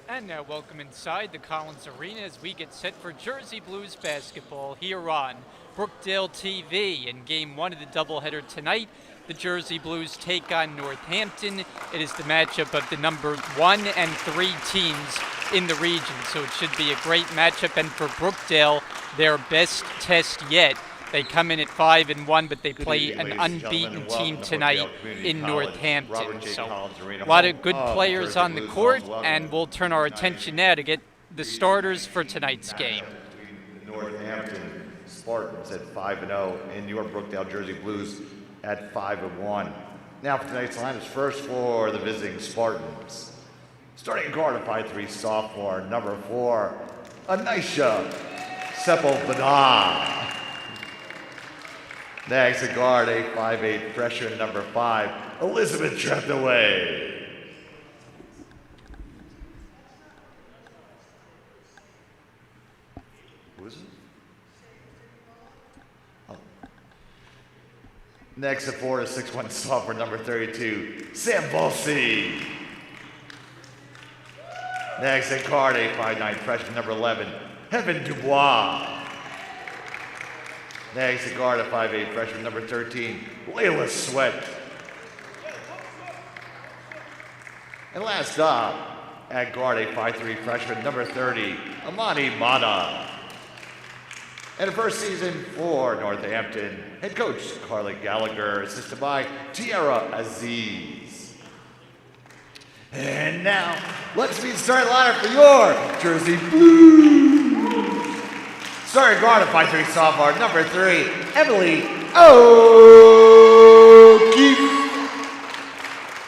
And now welcome inside the Collins Arena as we get set for Jersey Blues basketball here on Brookdale TV. In game one of the doubleheader tonight, the Jersey Blues take on Northampton. It is the matchup of the number 1 and 3 teams in the region, so it should be a great matchup. And for Brookdale, their best test yet. They come in at 5-1, but they play an unbeaten team tonight in Northampton. So a lot of good players on the court, and we'll turn our attention now to get the starters for tonight's game. Northampton Spartans at 5-0, and your Brookdale Jersey Blues at 5-1. Now for tonight's line is first for the visiting Spartans. Starting guard, a 5'3" sophomore, number 4, Anisha Sepulveda. Next, a guard, a 5'8" freshman, number 5, Elizabeth Trethaway. Who is it? Oh. Next, a 4 to 6'1" sophomore, number 32, Sam Volsi. Next, a guard, a 5'9" freshman, number 11, Heaven Dubois. Next, a guard, a 5'8" freshman, number 13, Layla Sweat. And last up, at guard, a 5'3" freshman, number 30, Amani Mata. And the first season for Northampton, head coach Carly Gallagher, assisted by Tiara Aziz. And now, let's meet the starting lineup for your Jersey Blues. Starting guard, a 5'3" sophomore, number 3, Emily O'Keefe.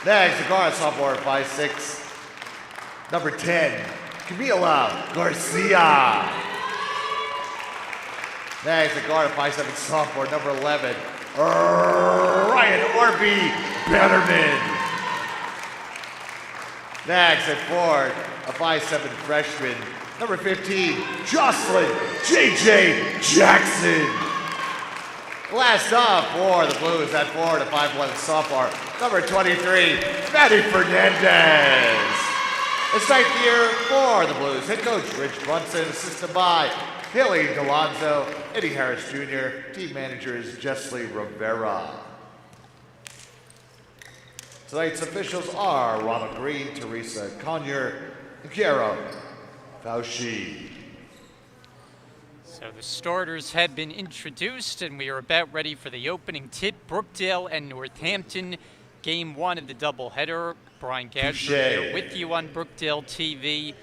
Next, a guard, sophomore, 5'6", number 10, Camila Garcia. Next, a guard, a 5'7" sophomore, number 11, Ryan Orby Betterman. Next, at forward, a 5'7" freshman, number 15, Jocelyn J.J. Jackson. Last up for the Blues at forward, a 5'1" sophomore, number 23, Maddie Fernandez. It's ninth year for the Blues. Head coach Rich Brunson, assisted by Haley Delonzo, Eddie Harris Jr., team managers Jessley Rivera. Tonight's officials are Ronald Green, Teresa Conyer, and Kiara Fauci. So the starters have been introduced, and we are about ready for the opening tip. Brookdale and Northampton, game one of the doubleheader. Brian Gasher here with you on Brookdale TV.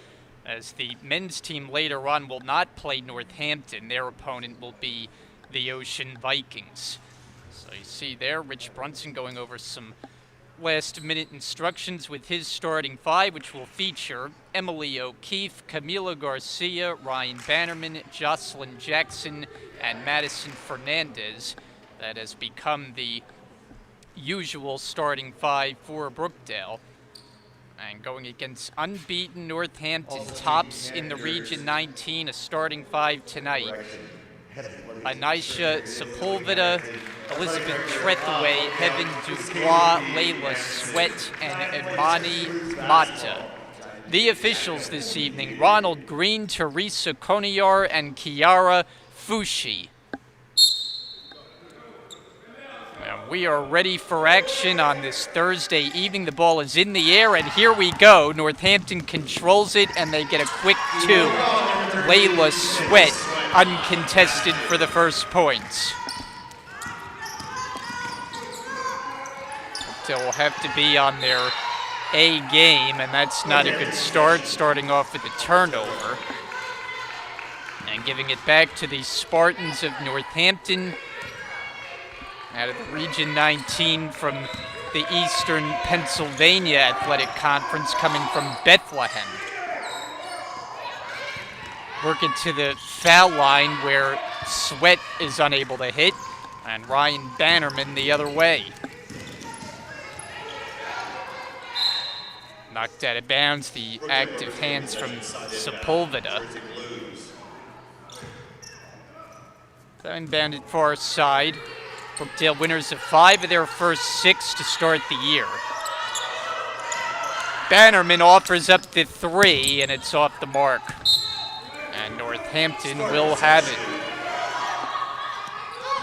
As the men's team later on will not play Northampton, their opponent will be the Ocean Vikings. So you see there, Rich Brunson going over some last-minute instructions with his starting 5, which will feature Emily O'Keefe, Camila Garcia, Ryan Bannerman, Jocelyn Jackson, and Madison Fernandez. That has become the usual starting 5 for Brookdale. And going against unbeaten Northampton, tops in the Region 19, a starting 5 tonight. Anisha Sepulveda, Elizabeth Trethaway, Heaven Dubois, Layla Sweat, and Imani Mata. The officials this evening, Ronald Green, Teresa Conyer, and Kiara Fauci. We are ready for action on this Thursday evening. The ball is in the air, and here we go. Northampton controls it, and they get a quick 2. Layla Sweat, uncontested for the first points. They will have to be on their A game, and that's not a good start, starting off with a turnover. And giving it back to the Spartans of Northampton. Out of the Region 19 from the Eastern Pennsylvania Athletic Conference, coming from Bethlehem. Working to the foul line where Sweat is unable to hit, and Ryan Bannerman the other way. Knocked out of bounds, the active hands from Sepulveda. Inbounded far side. Brookdale winners of 5 of their first 6 to start the year. Bannerman offers up the 3, and it's off the mark. And Northampton will have it.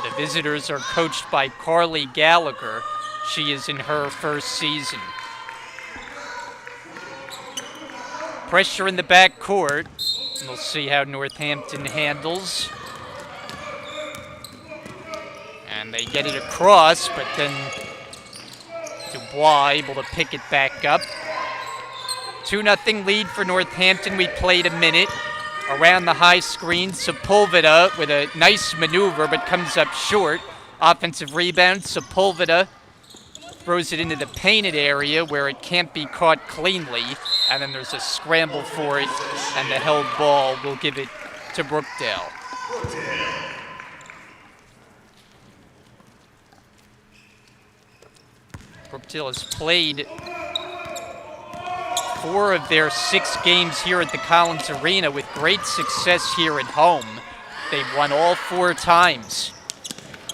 The visitors are coached by Carly Gallagher. She is in her first season. Pressure in the back court. We'll see how Northampton handles. And they get it across, but then Dubois able to pick it back up. 2-0 lead for Northampton. We played a minute. Around the high screen, Sepulveda with a nice maneuver, but comes up short. Offensive rebound, Sepulveda throws it into the painted area where it can't be caught cleanly. And then there's a scramble for it, and the held ball will give it to Brookdale. Brookdale has played 4 of their 6 games here at the Collins Arena with great success here at home. They've won all 4 times.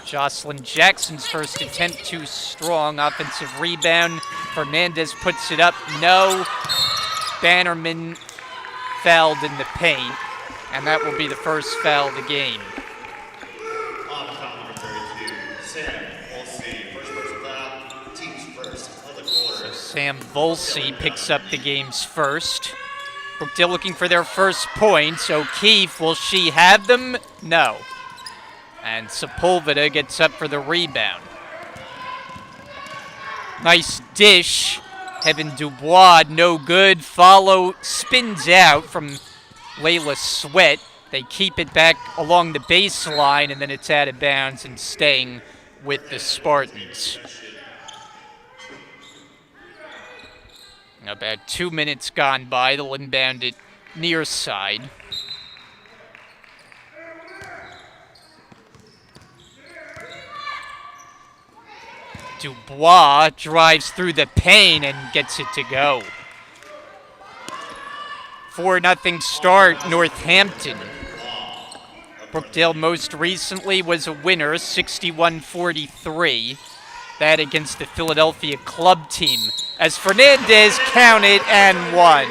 Jocelyn Jackson's first attempt too strong. Offensive rebound. Fernandez puts it up. No. Bannerman fouled in the paint, and that will be the first foul of the game. On foul number 32, Sam Volsey, first person foul, team's first of the quarter. So Sam Volsey picks up the game's first. Brookdale looking for their first points. O'Keefe, will she have them? No. And Sepulveda gets up for the rebound. Nice dish. Evan Dubois, no good. Follow, spins out from Layla Sweat. They keep it back along the baseline, and then it's out of bounds and staying with the Spartans. About 2 minutes gone by. They'll inbound it near side. Dubois drives through the paint and gets it to go. 4-0 start, Northampton. Brookdale most recently was a winner, 61-43. That against the Philadelphia club team, as Fernandez counted and won.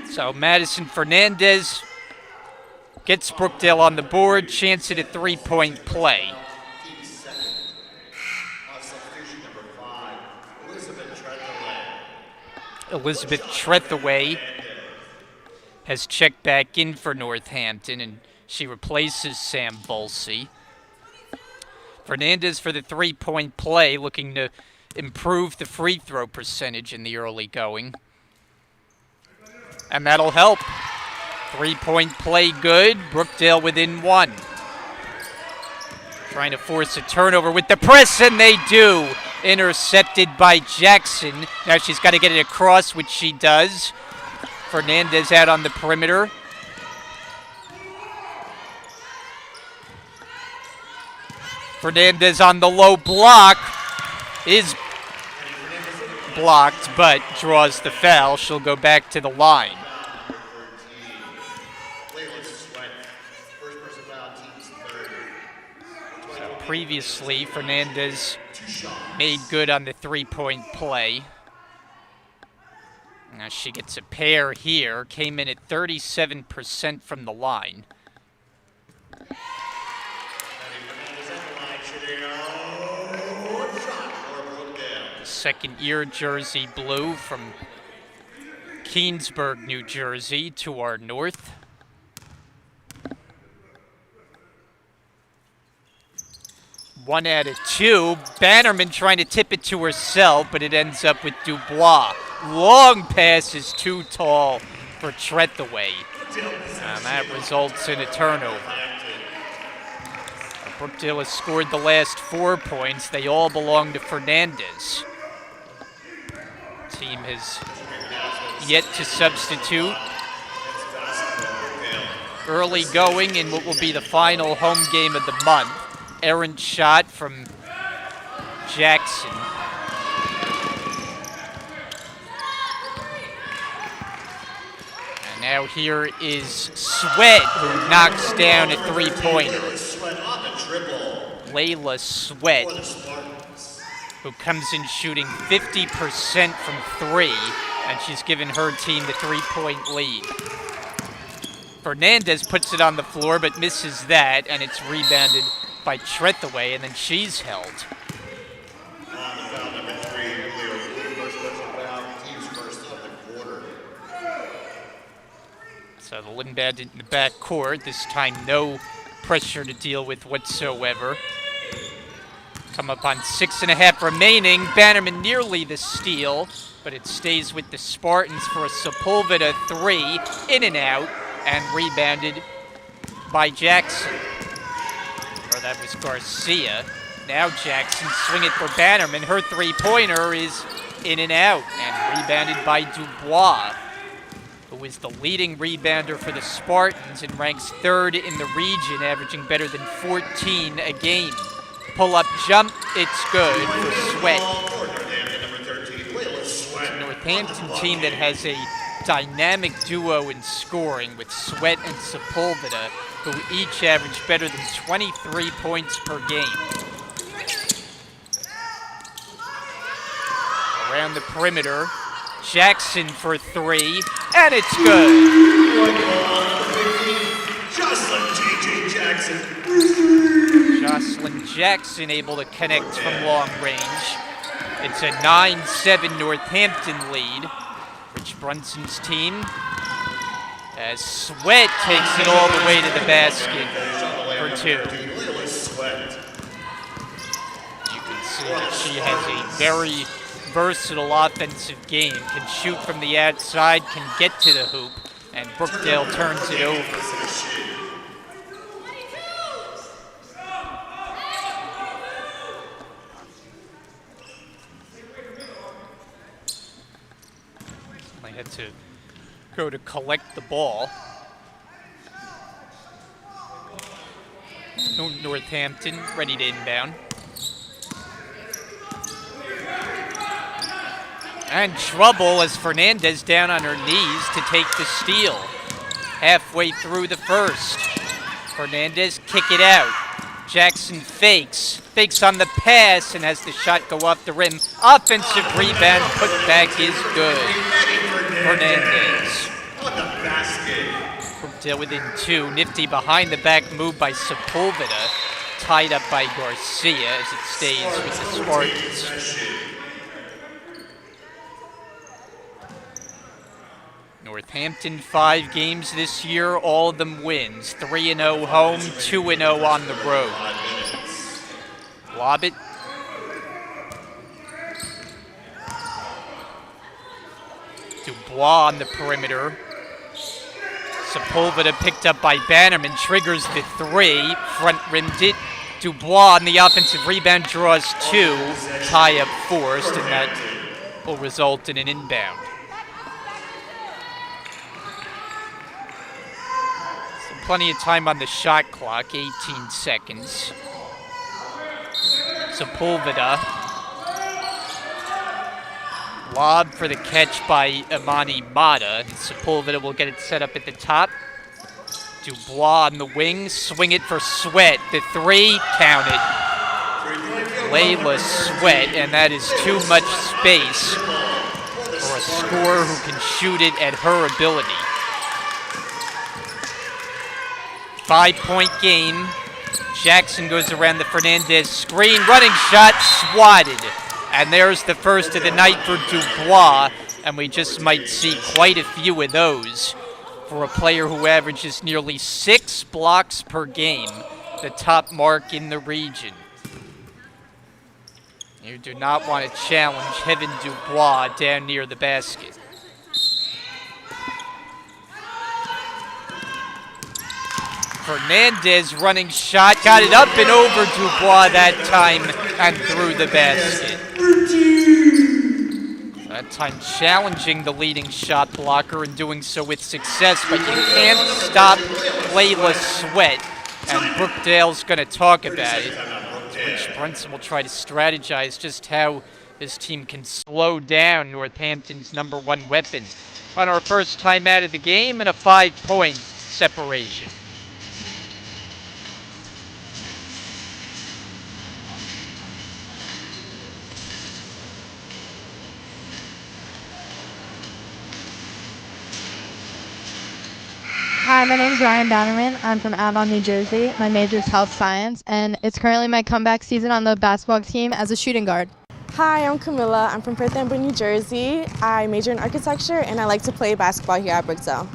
So Madison Fernandez gets Brookdale on the board, chance at a 3-point play. Elizabeth Trethaway has checked back in for Northampton, and she replaces Sam Volsey. Fernandez for the 3-point play, looking to improve the free throw percentage in the early going. And that'll help. 3-point play good. Brookdale within 1. Trying to force a turnover with the press, and they do. Intercepted by Jackson. Now she's got to get it across, which she does. Fernandez out on the perimeter. Fernandez on the low block. Is blocked, but draws the foul. She'll go back to the line. So previously, Fernandez made good on the 3-point play. Now she gets a pair here. Came in at 37% from the line. Second-year jersey blue from Keensburg, New Jersey, to our north. One out of 2. Bannerman trying to tip it to herself, but it ends up with Dubois. Long pass is too tall for Trethaway. And that results in a turnover. Brookdale has scored the last 4 points. They all belong to Fernandez. Team has yet to substitute. Early going in what will be the final home game of the month. Errant shot from Jackson. And now here is Sweat, who knocks down a 3-pointer. Layla Sweat who comes in shooting 50% from 3, and she's given her team the 3-point lead. Fernandez puts it on the floor, but misses that, and it's rebounded by Trethaway, and then she's held. Foul number 3, first personal foul, team's first of the quarter. So the Lynn Bandit in the backcourt, this time no pressure to deal with whatsoever. Come up on 6.5 remaining. Bannerman nearly the steal, but it stays with the Spartans for a Sepulveda 3, in and out, and rebounded by Jackson. Or that was Garcia. Now Jackson swing it for Bannerman. Her 3-pointer is in and out, and rebounded by Dubois, who is the leading rebounder for the Spartans and ranks 3rd in the region, averaging better than 14 a game. Pull-up jump, it's good for Sweat. It's a Northampton team that has a dynamic duo in scoring with Sweat and Sepulveda, who each average better than 23 points per game. Around the perimeter, Jackson for 3, and it's good. Jocelyn Jackson able to connect from long range. It's a 9-7 Northampton lead. Rich Brunson's team, as Sweat takes it all the way to the basket for 2. You can see that she has a very versatile offensive game, can shoot from the outside, can get to the hoop, and Brookdale turns it over. I had to go to collect the ball. Northampton ready to inbound. And trouble as Fernandez down on her knees to take the steal. Halfway through the first. Fernandez kick it out. Jackson fakes on the pass and has the shot go off the rim. Offensive rebound, put back is good. Fernandez. Brookdale within 2. Nifty behind the back move by Sepulveda. Tied up by Garcia as it stays with the Spartans. Northampton 5 games this year, all of them wins. 3-0 home, 2-0 on the road. Lob it. Dubois on the perimeter. Sepulveda picked up by Bannerman, triggers the 3, front rimmed it. Dubois on the offensive rebound draws 2, tie up forced, and that will result in an inbound. Plenty of time on the shot clock, 18 seconds. Sepulveda. Lob for the catch by Imani Mata. Sepulveda will get it set up at the top. Dubois on the wing, swing it for Sweat. The 3, count it. Layla Sweat, and that is too much space for a scorer who can shoot it at her ability. 5-point game. Jackson goes around the Fernandez screen. Running shot, swatted. And there's the first of the night for Dubois. And we just might see quite a few of those for a player who averages nearly 6 blocks per game, the top mark in the region. You do not want to challenge Heaven Dubois down near the basket. Fernandez running shot, got it up and over Dubois that time and through the basket. That time challenging the leading shot blocker and doing so with success, but you can't stop Layla Sweat, and Brookdale's going to talk about it. Rich Brunson will try to strategize just how this team can slow down Northampton's #1 weapon. On our first time out of the game and a 5-point separation. Hi, my name is Ryan Bannerman. I'm from Avon, New Jersey. My major is health science, and it's currently my comeback season on the basketball team as a shooting guard. Hi, I'm Camilla. I'm from Northampton, New Jersey. I major in architecture, and I like to play basketball here at Brookdale.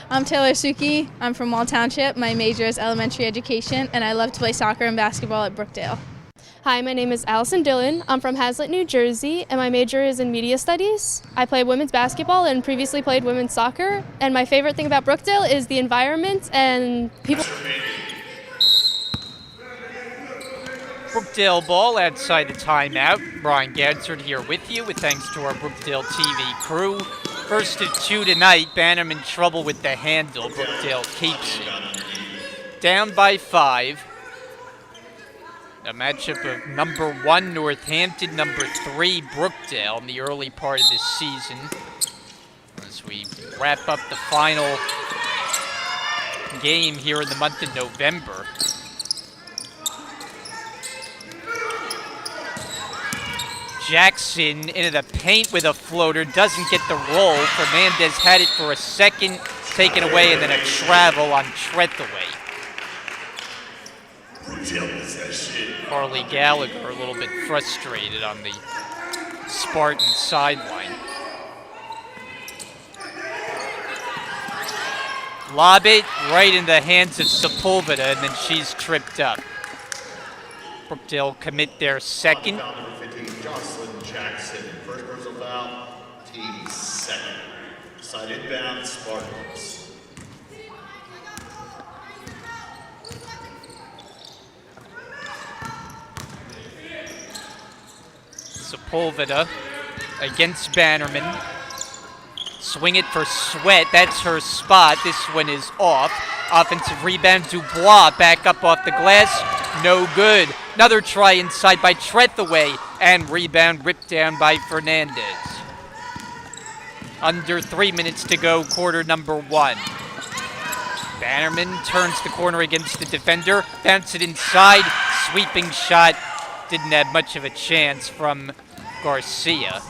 I'm Taylor Suki. I'm from Wall Township. My major is elementary education, and I love to play soccer and basketball at Brookdale. Hi, my name is Allison Dillon. I'm from Hazlet, New Jersey, and my major is in media studies. I play women's basketball and previously played women's soccer. And my favorite thing about Brookdale is the environment and people. Brookdale ball outside the timeout. Brian Gadsford here with you with thanks to our Brookdale TV crew. First of two tonight, Bannerman trouble with the handle. Brookdale keeps it. Down by 5. A matchup of number 1 Northampton, number 3 Brookdale in the early part of this season. As we wrap up the final game here in the month of November. Jackson into the paint with a floater, doesn't get the roll. Fernandez had it for a second, taken away, and then a travel on Trethaway. Carly Gallagher a little bit frustrated on the Spartans sideline. Lob it right in the hands of Sepulveda, and then she's tripped up. Brookdale commit their second. Number 15, Jocelyn Jackson. First personal foul, team second. Side inbound, Spartans. Sepulveda against Bannerman. Swing it for Sweat. That's her spot. This one is off. Offensive rebound. Dubois back up off the glass. No good. Another try inside by Trethaway. And rebound ripped down by Fernandez. Under 3 minutes to go, quarter number 1. Bannerman turns the corner against the defender. Bounce it inside. Sweeping shot. Didn't have much of a chance from Garcia.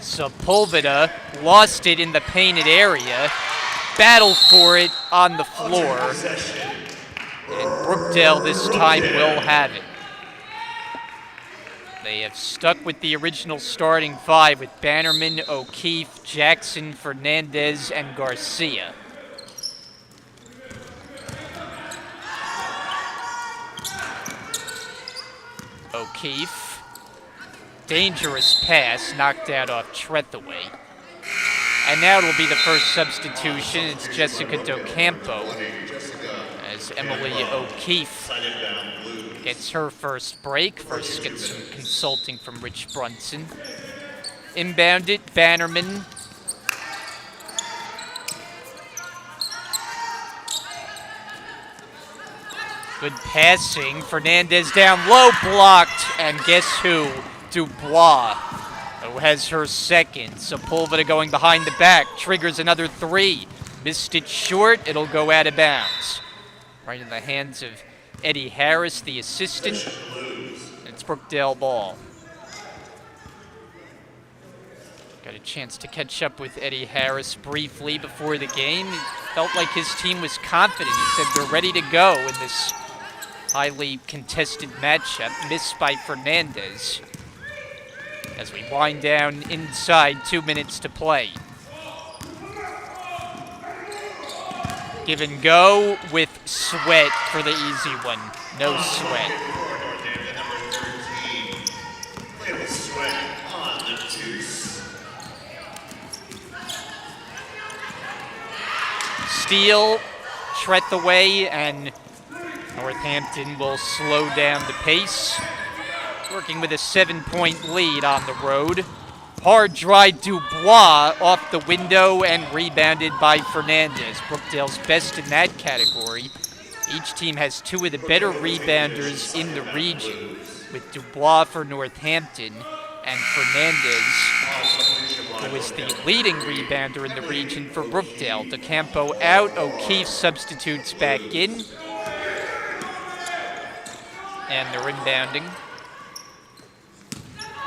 Sepulveda lost it in the painted area. Battle for it on the floor. And Brookdale this time will have it. They have stuck with the original starting 5 with Bannerman, O'Keefe, Jackson, Fernandez, and Garcia. O'Keefe. Dangerous pass, knocked out off Trethaway. And now it'll be the first substitution. It's Jessica Docampo as Emily O'Keefe gets her first break. First gets some consulting from Rich Brunson. Inbound it, Bannerman. Good passing. Fernandez down low, blocked. And guess who? Dubois, who has her second. Sepulveda going behind the back. Triggers another 3. Missed it short. It'll go out of bounds. Right in the hands of Eddie Harris, the assistant. It's Brookdale ball. Got a chance to catch up with Eddie Harris briefly before the game. He felt like his team was confident. He said they're ready to go in this highly contested matchup. Missed by Fernandez. As we wind down inside, 2 minutes to play. Give and go with Sweat for the easy one. No Sweat. Steal, Trethaway, and Northampton will slow down the pace. Working with a 7-point lead on the road. Hard drive, Dubois off the window and rebounded by Fernandez. Brookdale's best in that category. Each team has 2 of the better rebounders in the region, with Dubois for Northampton and Fernandez, who is the leading rebounder in the region for Brookdale. Docampo out, O'Keefe substitutes back in. And they're inbounding.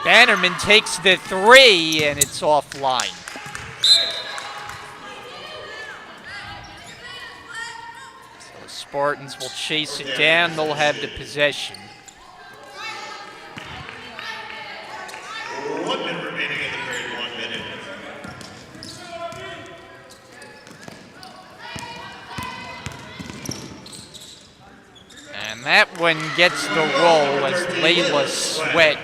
Bannerman takes the 3, and it's offline. Spartans will chase it down. They'll have the possession. 1 minute remaining in the period, 1 minute. And that one gets the roll as Layla Sweat,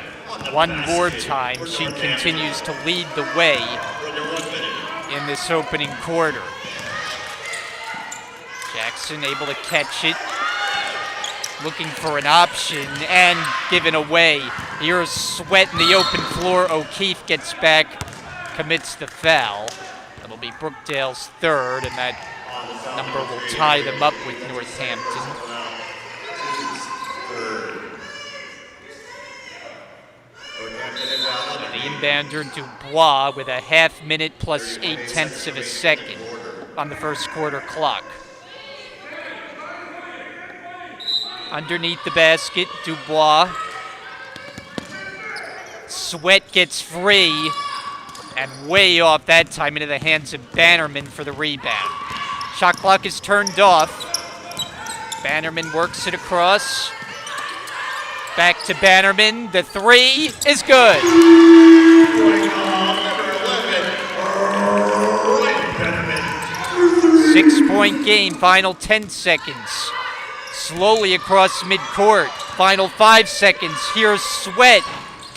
one more time, she continues to lead the way in this opening quarter. Jackson able to catch it, looking for an option and given away. Here's Sweat in the open floor. O'Keefe gets back, commits the foul. That'll be Brookdale's third, and that number will tie them up with Northampton. So the inbounder Dubois with a half minute plus 0.8 of a second on the first quarter clock. Underneath the basket, Dubois. Sweat gets free and way off that time into the hands of Bannerman for the rebound. Shot clock is turned off. Bannerman works it across. Back to Bannerman. The three is good. 6-point game, final 10 seconds. Slowly across midcourt, final 5 seconds. Here's Sweat,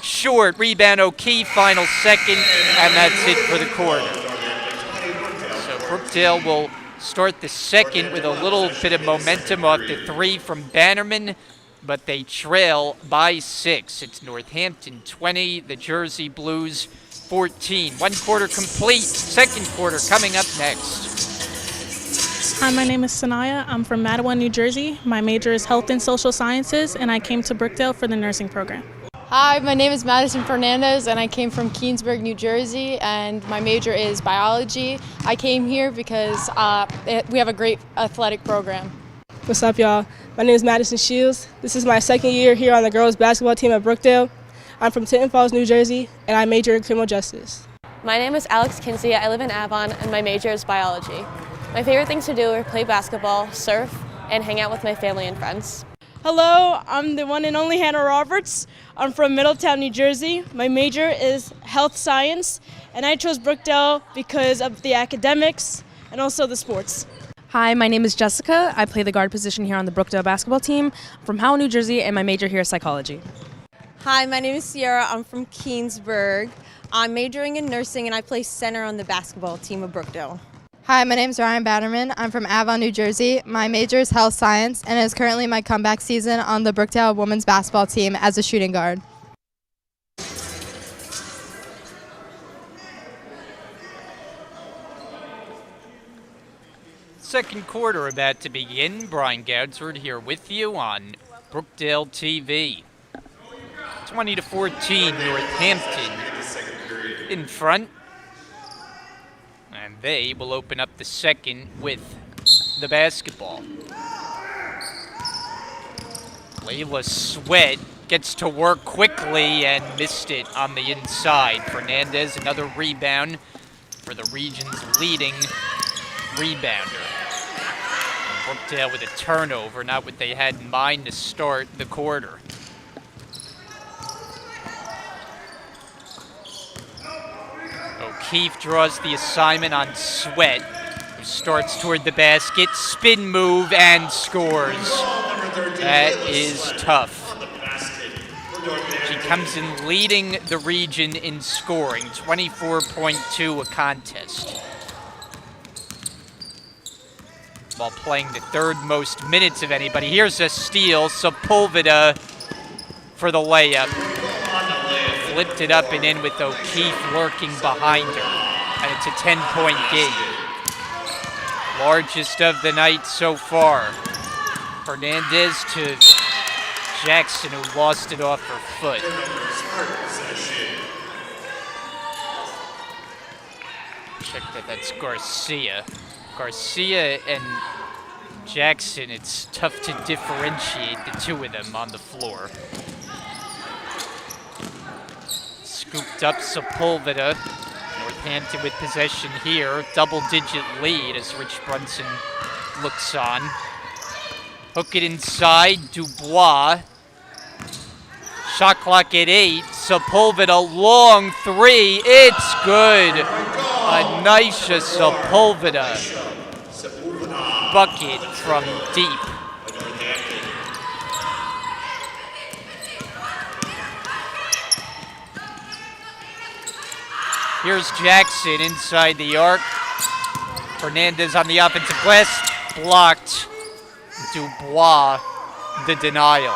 short, rebound O'Keefe, final second, and that's it for the quarter. So Brookdale will start the second with a little bit of momentum off the three from Bannerman, but they trail by 6. It's Northampton 20, the Jersey Blues 14. 1 quarter complete, second quarter coming up next. Hi, my name is Sanaya. I'm from Mattawa, New Jersey. My major is Health and Social Sciences, and I came to Brookdale for the nursing program. Hi, my name is Madison Fernandez, and I came from Keensburg, New Jersey, and my major is biology. I came here because we have a great athletic program. What's up, y'all? My name is Madison Shields. This is my second year here on the girls' basketball team at Brookdale. I'm from Tinton Falls, New Jersey, and I major in criminal justice. My name is Alex Kinsey. I live in Avon, and my major is biology. My favorite things to do are play basketball, surf, and hang out with my family and friends. Hello, I'm the one and only Hannah Roberts. I'm from Middletown, New Jersey. My major is health science, and I chose Brookdale because of the academics and also the sports. Hi, my name is Jessica. I play the guard position here on the Brookdale basketball team. I'm from Howell, New Jersey, and my major here is psychology. Hi, my name is Sierra. I'm from Keensburg. I'm majoring in nursing, and I play center on the basketball team of Brookdale. Hi, my name is Ryan Bannerman. I'm from Avon, New Jersey. My major is health science, and it is currently my comeback season on the Brookdale women's basketball team as a shooting guard. Second quarter about to begin. Brian Goudsward here with you on Brookdale TV. 20-14, Northampton in front. And they will open up the second with the basketball. Layla Sweat gets to work quickly and missed it on the inside. Fernandez, another rebound for the region's leading rebounder. And Brookdale with a turnover, not what they had in mind to start the quarter. O'Keefe draws the assignment on Sweat, who starts toward the basket, spin move, and scores. That is tough. She comes in leading the region in scoring, 24.2 a contest, while playing the third most minutes of anybody. Here's a steal, Sepulveda for the layup. Flipped it up and in with O'Keefe lurking behind her, and it's a 10-point game. Largest of the night so far. Fernandez to Jackson, who lost it off her foot. Check that, that's Garcia. Garcia and Jackson, it's tough to differentiate the two of them on the floor. Scooped up Sepulveda. Northampton with possession here. Double-digit lead as Rich Brunson looks on. Hook it inside, Dubois. Shot clock at 8. Sepulveda, long 3. It's good. Anisha Sepulveda. Bucket from deep. Here's Jackson inside the arc. Fernandez on the offensive glass. Blocked. Dubois, the denial.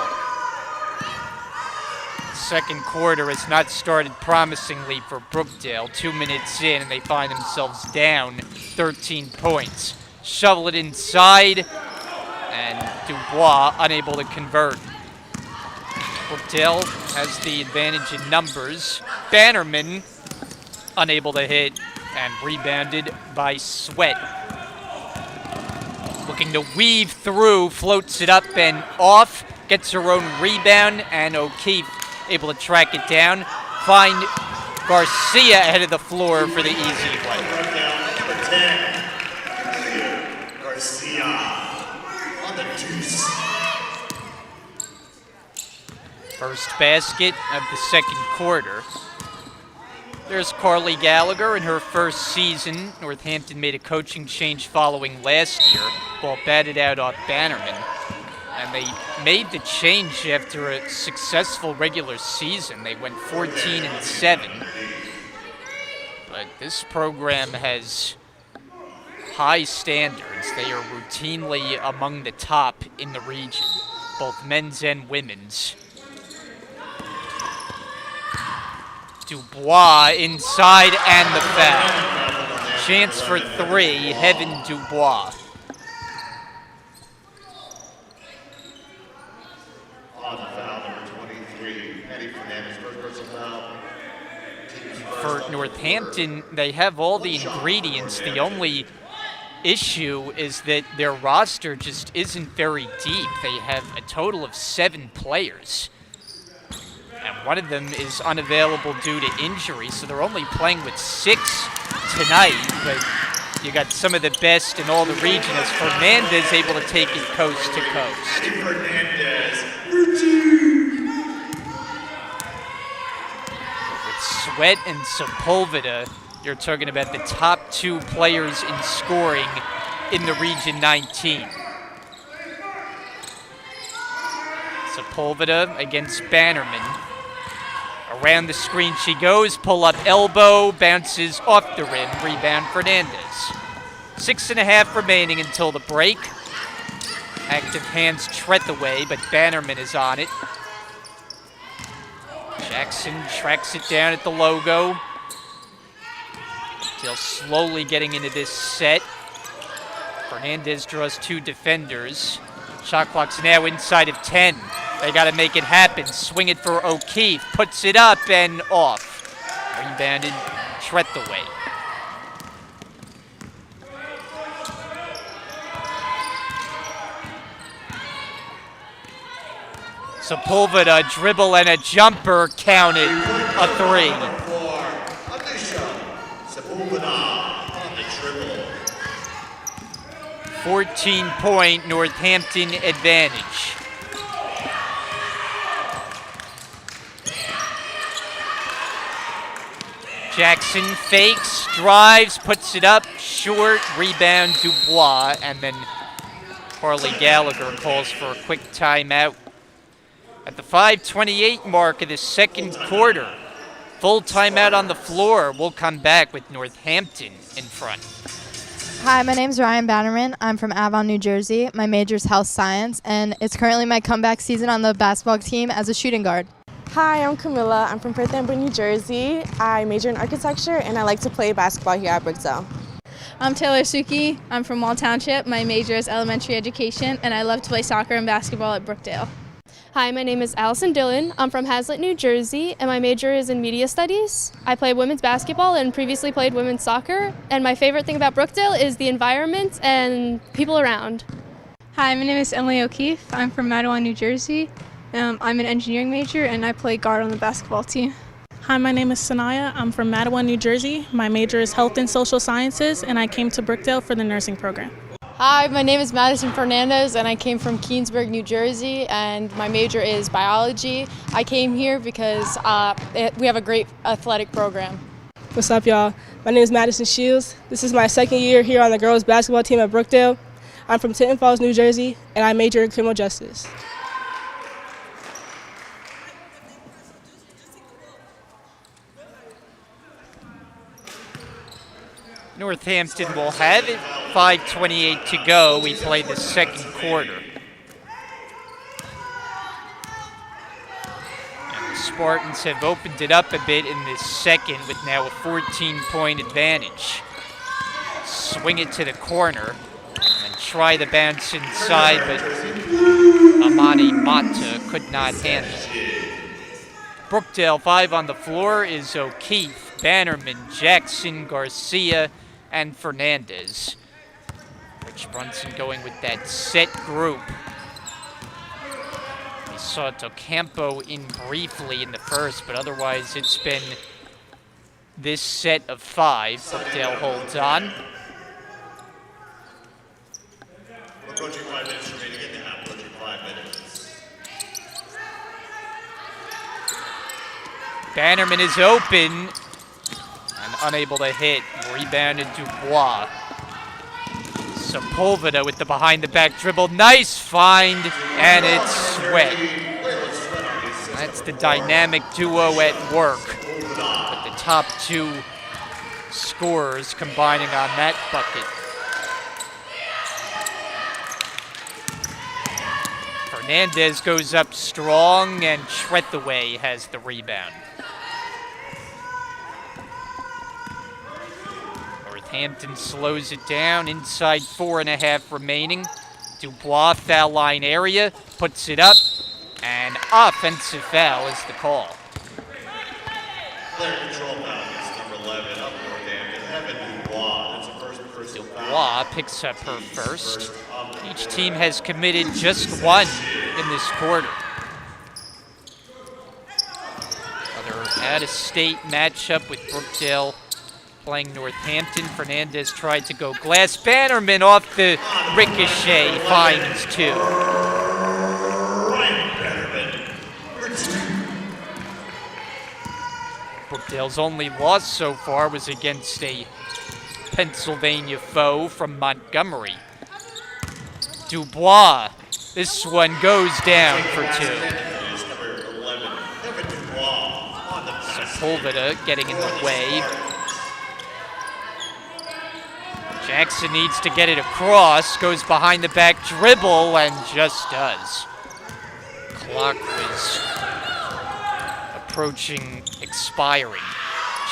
Second quarter has not started promisingly for Brookdale. 2 minutes in, and they find themselves down 13 points. Shovel it inside, and Dubois unable to convert. Brookdale has the advantage in numbers. Bannerman unable to hit, and rebounded by Sweat. Looking to weave through, floats it up and off, gets her own rebound, and O'Keefe able to track it down. Find Garcia ahead of the floor for the easy play. Number 10, Garcia on the deuce. First basket of the second quarter. There's Carly Gallagher in her first season. Northampton made a coaching change following last year. Ball batted out off Bannerman. And they made the change after a successful regular season. They went 14-7. But this program has high standards. They are routinely among the top in the region, both men's and women's. Dubois inside and the foul. Chance for 3, Heaven Dubois. For Northampton, they have all the ingredients. The only issue is that their roster just isn't very deep. They have a total of 7 players. And one of them is unavailable due to injury, so they're only playing with 6 tonight. But you got some of the best in all the region as Fernandez able to take it coast to coast. Fernandez. With Sweat and Sepulveda, you're talking about the top 2 players in scoring in the Region 19. Sepulveda against Bannerman. Around the screen she goes, pull up elbow, bounces off the rim, rebound Fernandez. 6.5 remaining until the break. Active hands Trethaway, but Bannerman is on it. Jackson tracks it down at the logo. Still slowly getting into this set. Fernandez draws 2 defenders. Shot clock's now inside of 10. They got to make it happen. Swing it for O'Keefe. Puts it up and off. Rebounded Trethaway. Sepulveda, dribble and a jumper, counted, a 3. 14-point Northampton advantage. Jackson fakes, drives, puts it up, short, rebound Dubois, and then Carly Gallagher calls for a quick timeout. At the 5:28 mark of the second quarter, full timeout on the floor. We'll come back with Northampton in front. Hi, my name's Ryan Bannerman. I'm from Avon, New Jersey. My major is health science, and it's currently my comeback season on the basketball team as a shooting guard. Hi, I'm Camilla. I'm from Northampton, New Jersey. I major in architecture, and I like to play basketball here at Brookdale. I'm Taylor Suki. I'm from Wall Township. My major is elementary education, and I love to play soccer and basketball at Brookdale. Hi, my name is Allison Dillon. I'm from Hazlitt, New Jersey, and my major is in media studies. I play women's basketball and previously played women's soccer, and my favorite thing about Brookdale is the environment and people around. Hi, my name is Emily O'Keefe. I'm from Matawan, New Jersey. I'm an engineering major, and I play guard on the basketball team. Hi, my name is Sanaya. I'm from Matawan, New Jersey. My major is health and social sciences, and I came to Brookdale for the nursing program. Hi, my name is Madison Fernandez, and I came from Keensburg, New Jersey, and my major is biology. I came here because we have a great athletic program. What's up, y'all? My name is Madison Shields. This is my second year here on the girls' basketball team at Brookdale. I'm from Tinton Falls, New Jersey, and I major in criminal justice. Northampton will have it. 5:28 to go. We play the second quarter. And the Spartans have opened it up a bit in this second with now a 14-point advantage. Swing it to the corner and try the bounce inside, but Amani Mata could not handle it. Brookdale, 5 on the floor is O'Keefe, Bannerman, Jackson, Garcia, and Fernandez. Rich Brunson going with that set group. We saw Docampo in briefly in the first, but otherwise it's been this set of 5. Brookdale holds on. We're approaching 5 minutes remaining in the half. Approaching 5 minutes. Bannerman is open and unable to hit. Rebounded Dubois. Sepulveda with the behind-the-back dribble. Nice find, and it's Sweat. That's the dynamic duo at work, with the top 2 scorers combining on that bucket. Fernandez goes up strong, and Trethewey has the rebound. Northampton slows it down, inside 4.5 remaining. Dubois, foul line area, puts it up, and offensive foul is the call. Player control foul is number 11 up Northampton. Evan Dubois. That's the first personal foul. Dubois picks up her first. Each team has committed just 1 in this quarter. Another out-of-state matchup with Brookdale playing Northampton. Fernandez tried to go glass. Bannerman off the ricochet finds 2. Brookdale's only loss so far was against a Pennsylvania foe from Montgomery. Dubois, this one goes down for 2. Sepulveda getting in the way. Jackson needs to get it across, goes behind the back dribble, and just does. Clock was approaching expiring.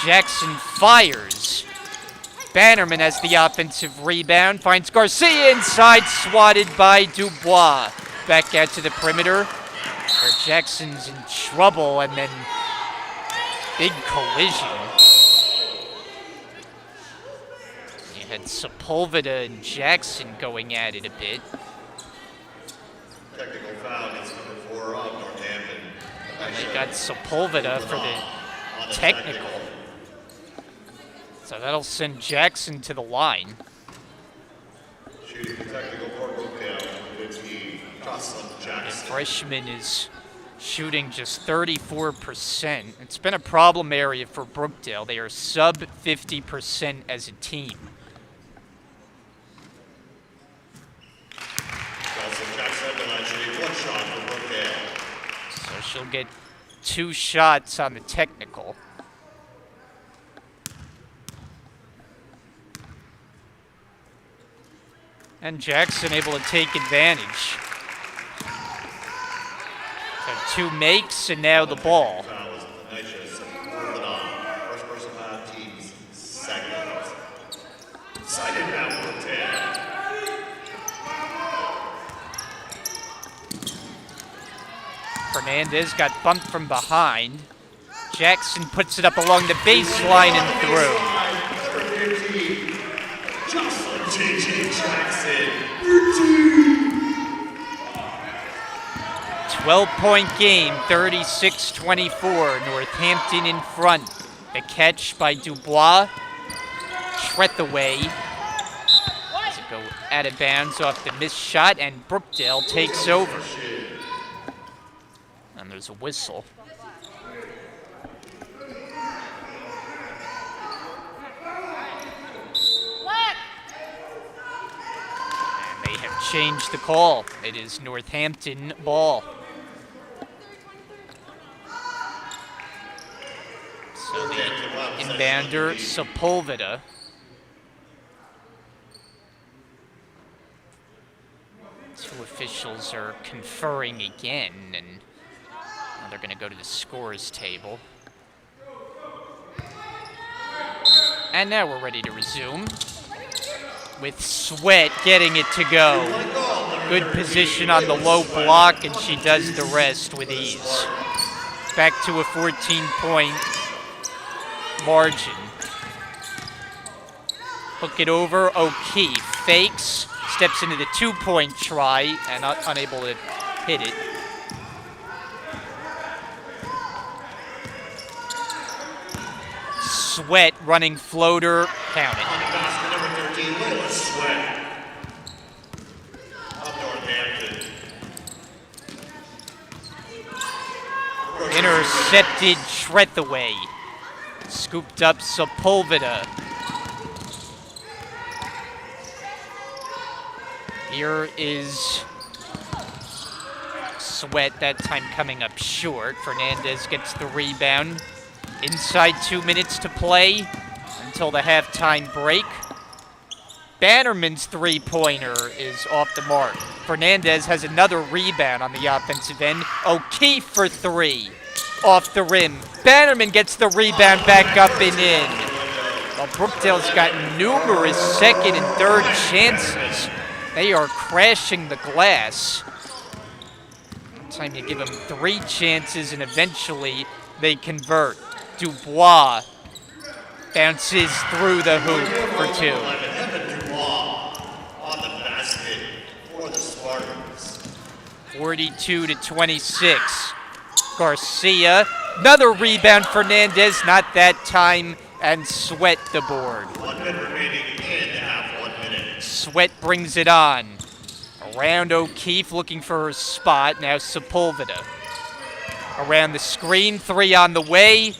Jackson fires. Bannerman has the offensive rebound, finds Garcia inside, swatted by Dubois. Back out to the perimeter, where Jackson's in trouble, and then big collision. You had Sepulveda and Jackson going at it a bit. Technical foul against number 4 of Northampton. And they got Sepulveda for the technical. So that'll send Jackson to the line. Shooting technical for Brookdale, 15. Jocelyn Jackson. The freshman is shooting just 34%. It's been a problem area for Brookdale. They are sub 50% as a team. Jocelyn Jackson shooting 1 shot for Brookdale. So she'll get 2 shots on the technical. And Jackson able to take advantage. So 2 makes, and now the ball. First person foul team's second. Cited now for 10. Fernandez got bumped from behind. Jackson puts it up along the baseline and through. Number 15, Jocelyn J.J. Jackson. 12-point game, 36-24. Northampton in front. The catch by Dubois. Trethewey. Does it go out of bounds off the missed shot, and Brookdale takes over. And there's a whistle. And they have changed the call. It is Northampton ball. So the inbounder, Sepulveda. Two officials are conferring again, and now they're going to go to the scores table. And now we're ready to resume with Sweat getting it to go. Good position on the low block, and she does the rest with ease. Back to a 14-point margin. Hook it over, O'Keefe fakes, steps into the 2-point try, and unable to hit it. Sweat running floater, count it. Number 13, Layla Sweat of Northampton. Intercepted Trethaway. Scooped up Sepulveda. Here is Sweat, that time coming up short. Fernandez gets the rebound. Inside 2 minutes to play until the halftime break. Bannerman's three-pointer is off the mark. Fernandez has another rebound on the offensive end. O'Keefe for three. Off the rim. Bannerman gets the rebound back up and in. Well, Brookdale's got numerous second and third chances. They are crashing the glass. Time you give them 3 chances and eventually they convert. Dubois bounces through the hoop for 2. On the basket for the Spartans. 42-26. Garcia, another rebound. Fernandez, not that time, and Sweat the board. 1 minute remaining in half 1 minute. Sweat brings it on. Around O'Keefe, looking for her spot. Now Sepulveda. Around the screen, 3 on the way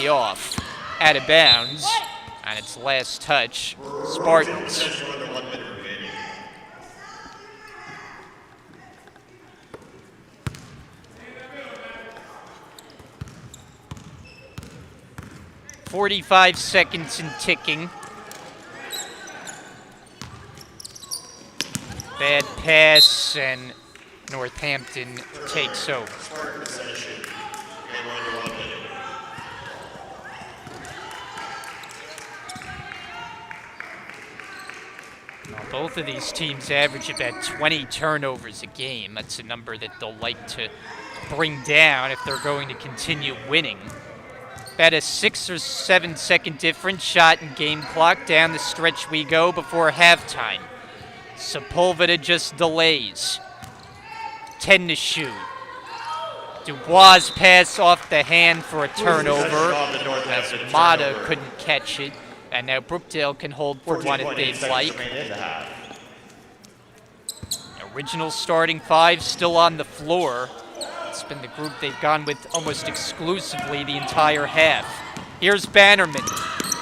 off. Out of bounds. And it's last touch, Spartans. 45 seconds and ticking. Bad pass, and Northampton takes over. Now, both of these teams average about 20 turnovers a game. That's a number that they'll like to bring down if they're going to continue winning. About a 6 or 7 second difference, shot and game clock. Down the stretch we go before halftime. Sepulveda just delays. 10 to shoot. Dubois' pass off the hand for a turnover. As Mata couldn't catch it. And now Brookdale can hold for one if they'd like. Original starting 5 still on the floor. It's been the group they've gone with almost exclusively the entire half. Here's Bannerman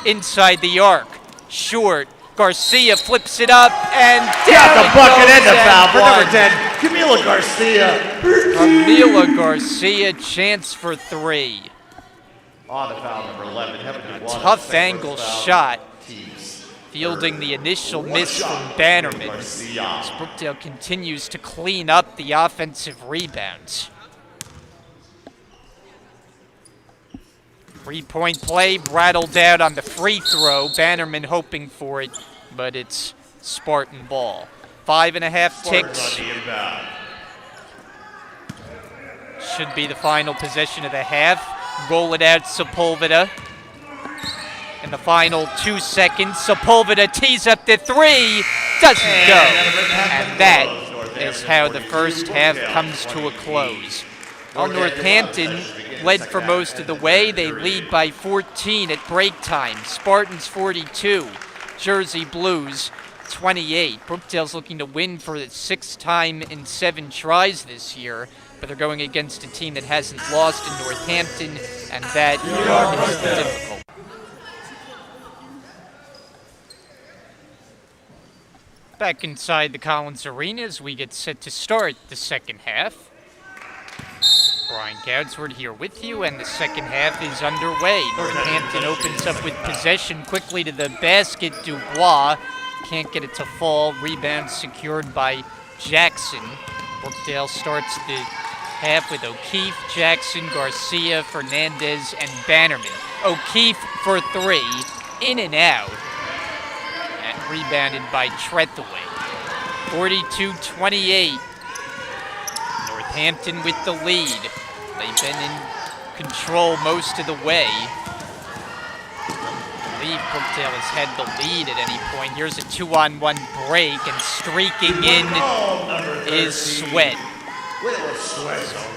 inside the arc. Short. Garcia flips it up and down got the bucket and the foul for one. number 10, Camila Garcia. Camila Garcia, chance for 3. On the foul, number 11. Tough angle shot. Fielding the initial miss from Bannerman. As Brookdale continues to clean up the offensive rebounds. 3-point play, rattled out on the free throw. Bannerman hoping for it, but it's Spartan ball. 5.5 ticks. Should be the final possession of the half. Roll it out, Sepulveda. In the final 2 seconds, Sepulveda tees up the 3. Doesn't go. And that is how the first half comes to a close. Well, Northampton led for most of the way. They lead by 14 at break time. Spartans 42, Jersey Blues 28. Brookdale's looking to win for the 6th time in 7 tries this year, but they're going against a team that hasn't lost in Northampton, and that is difficult. Back inside the Collins Arena as we get set to start the second half. Brian Gadsford here with you, and the second half is underway. Northampton opens up with possession quickly to the basket. Dubois can't get it to fall. Rebound secured by Jackson. Brookdale starts the half with O'Keefe, Jackson, Garcia, Fernandez, and Bannerman. O'Keefe for 3, in and out. And rebounded by Trethaway. 42-28. Northampton with the lead. They've been in control most of the way. I believe Brookdale has had the lead at any point. Here's a 2-on-1 break, and streaking in is Sweat. So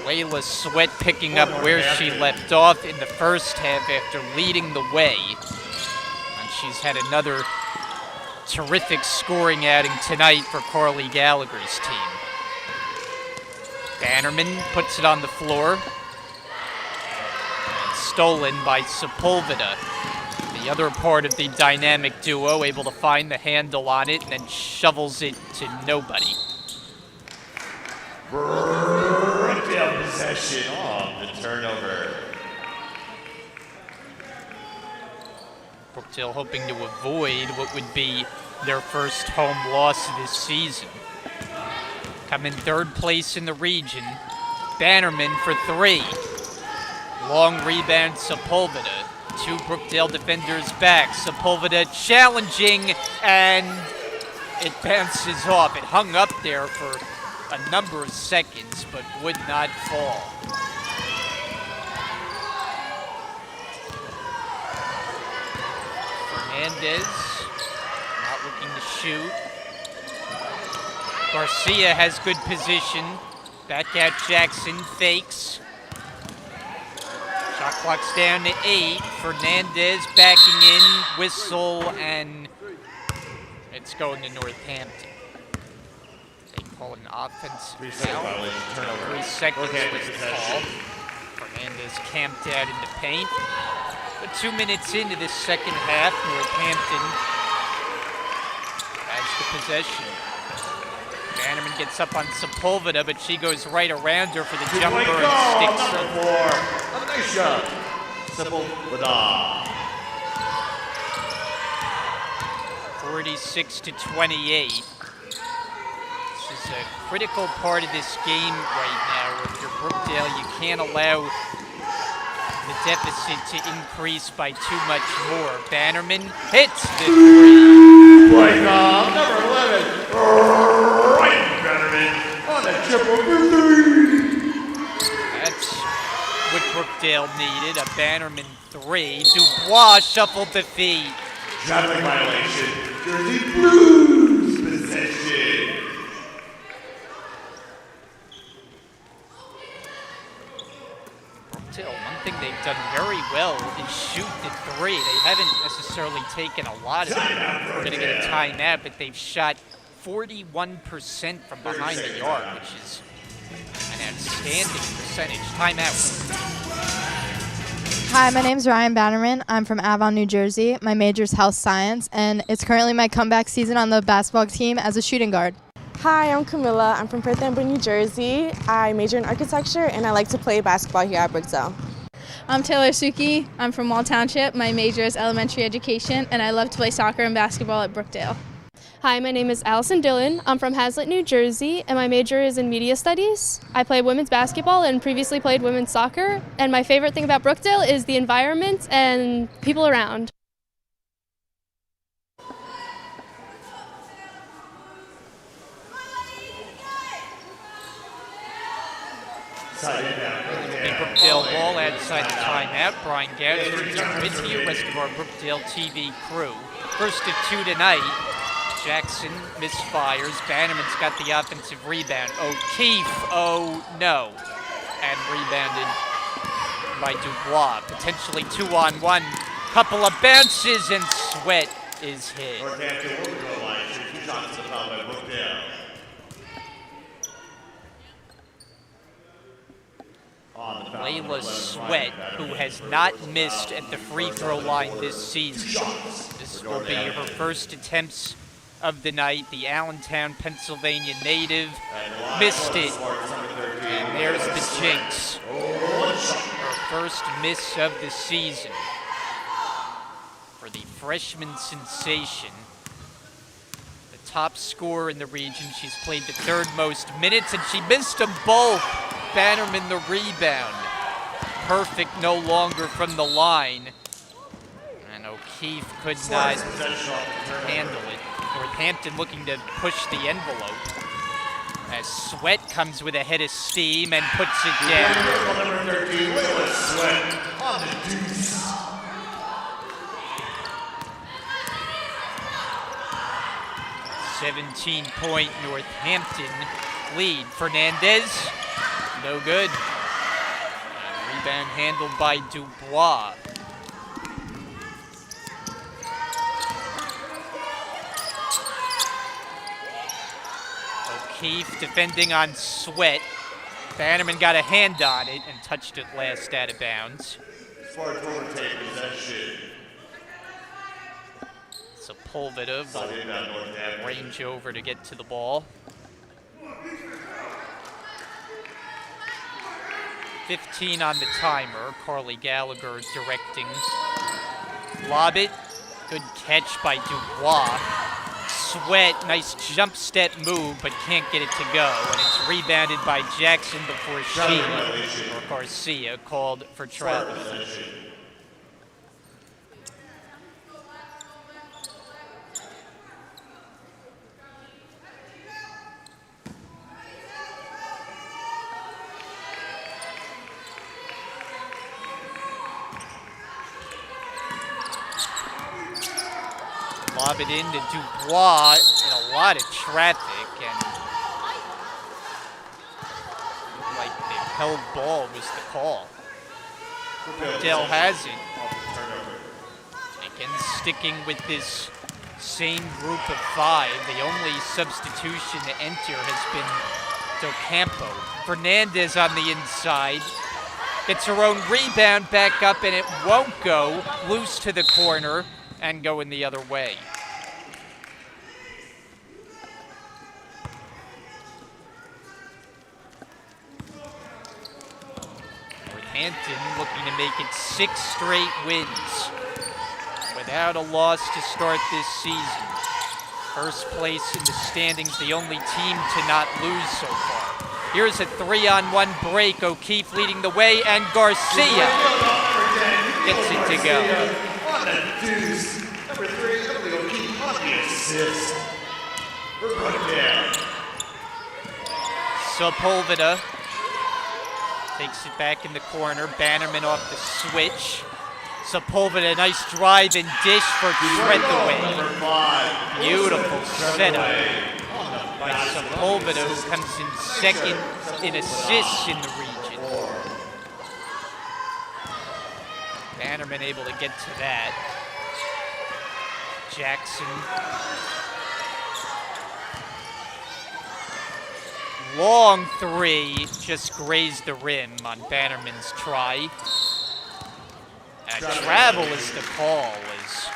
Layla Sweat picking up where she left off in the first half after leading the way. And she's had another terrific scoring outing tonight for Carly Gallagher's team. Bannerman puts it on the floor. And stolen by Sepulveda. The other part of the dynamic duo able to find the handle on it and then shovels it to nobody. Brookdale possession on the turnover. Brookdale hoping to avoid what would be their first home loss of this season. Come in 3rd place in the region. Bannerman for 3. Long rebound, Sepulveda. 2 Brookdale defenders back. Sepulveda challenging, and it bounces off. It hung up there for a number of seconds, but would not fall. Fernandez not looking to shoot. Garcia has good position. Back out Jackson, fakes. Shot clock's down to 8. Fernandez backing in, whistle, and it's going to Northampton. They call an offense foul. 3 seconds was the call. Fernandez camped out in the paint. But 2 minutes into this second half, Northampton has the possession. Bannerman gets up on Sepulveda, but she goes right around her for the jumper and sticks her. Nice shot. Sepulveda. 46-28. This is a critical part of this game right now. If you're Brookdale, you can't allow the deficit to increase by too much more. Bannerman hits the 3. Break off, number 11. Right, Bannerman on the triple for 3. That's what Brookdale needed, a Bannerman 3. Dubois shuffled the feet. Traveling violation. Jersey Blues possession. Brookdale, one thing they've done very well is shoot the 3. They haven't necessarily taken a lot of it. We're going to get a timeout, but they've shot 41% from behind the arc, which is an outstanding percentage. Timeout. Hi, my name's Ryan Bannerman. I'm from Avon, New Jersey. My major is health science, and it's currently my comeback season on the basketball team as a shooting guard. Hi, I'm Camilla. I'm from Northampton, New Jersey. I major in architecture, and I like to play basketball here at Brookdale. I'm Taylor Suki. I'm from Wall Township. My major is elementary education, and I love to play soccer and basketball at Brookdale. Hi, my name is Allison Dillon. I'm from Hazlet, New Jersey, and my major is in media studies. I play women's basketball and previously played women's soccer, and my favorite thing about Brookdale is the environment and people around. Brookdale ball outside the timeout. Brian Gadsford with you, rest of our Brookdale TV crew. First of 2 tonight. Jackson misfires. Bannerman's got the offensive rebound. O'Keefe, oh no. And rebounded by Dubois. Potentially 2-on-1. Couple of bounces and Sweat is hit. Layla Sweat, who has not missed at the free throw line this season. This will be her first attempts of the night. The Allentown, Pennsylvania native missed it. And there's the jinx. Her first miss of the season for the freshman sensation. The top scorer in the region. She's played the third most minutes, and she missed them both. Bannerman the rebound. Perfect no longer from the line. And O'Keefe could not handle it. Northampton looking to push the envelope. As Sweat comes with a head of steam and puts it down. Number 13, Layla Sweat on the deuce. "17-point Northampton lead. Fernandez, no good. And rebound handled by Dubois. O'Keefe defending on Sweat. Bannerman got a hand on it and touched it last out of bounds. Spartans overtake possession. Sepulveda will range over to get to the ball. 15 on the timer. Carly Gallagher directing. Lob it. Good catch by Dubois. Sweat, nice jump step move, but can't get it to go. And it's rebounded by Jackson before Sheila or Garcia called for travel. Lob it into Dubois in a lot of traffic, and looked like the held ball was the call. Brookdale has it. Again, sticking with this same group of 5. The only substitution to enter has been Docampo. Fernandez on the inside. Gets her own rebound back up, and it won't go. Loose to the corner and going the other way. Northampton looking to make it 6 straight wins without a loss to start this season. First place in the standings, the only team to not lose so far. Here's a 3-on-1 break. O'Keefe leading the way, and Garcia gets it to go. On the deuce. Number 3, Emily O'Keefe on the assist. For Brookdale. Sepulveda takes it back in the corner. Bannerman off the switch. Sepulveda, nice drive and dish for Treadaway. Beautiful setup by Sepulveda, who comes in second in assists in the region. Bannerman able to get to that. Jackson. Long 3, just grazed the rim on Bannerman's try. And travel is the call, as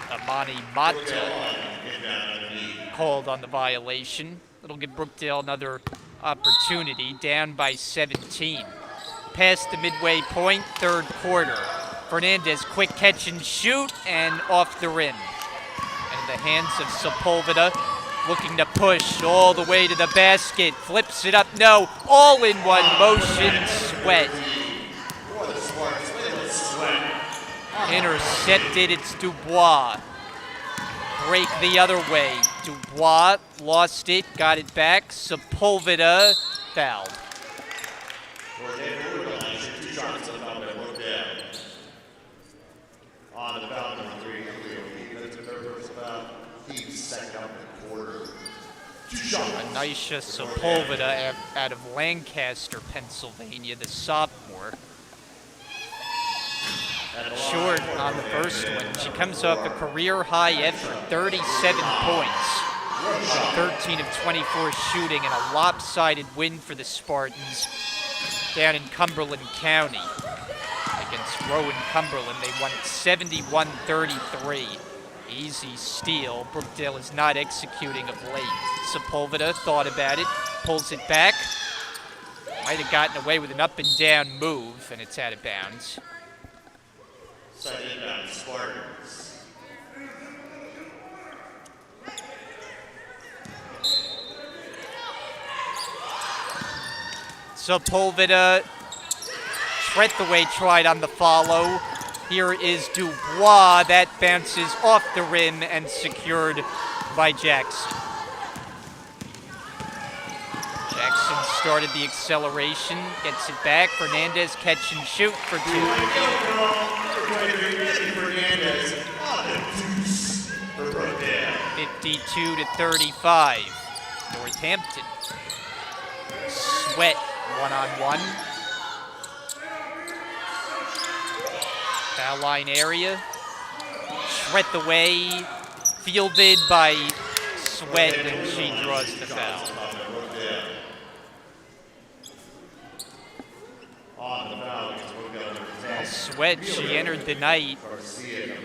Amani Mata called on the violation. It'll give Brookdale another opportunity, down by 17. Past the midway point, third quarter. Fernandez, quick catch and shoot, and off the rim. And the hands of Sepulveda, looking to push all the way to the basket. Flips it up, no, all in one motion. Sweat. Intercepted, it's Dubois. Break the other way. Dubois lost it, got it back. Sepulveda fouled. On the foul, number 3, that's the third first foul. He's second up in the quarter. Anisha Sepulveda out of Lancaster, Pennsylvania, the sophomore. Short on the first one. She comes off a career-high effort, 37 points. 13 of 24 shooting, and a lopsided win for the Spartans. down in Cumberland County against Rowan Cumberland. They won 71-33. Easy steal. Brookdale is not executing of late. Sepulveda thought about it, pulls it back. Might have gotten away with an up and down move, and it's out of bounds. Side inbound, Spartans. Sepulveda, Trethaway tried on the follow. Here is Dubois. That bounces off the rim and secured by Jackson. Jackson started the acceleration, gets it back. Fernandez catch and shoot for two. 52-35. Northampton. Sweat one-on-one. Foul line area. Trethaway fielded by Sweat, and she draws the foul. Sweat, she entered the night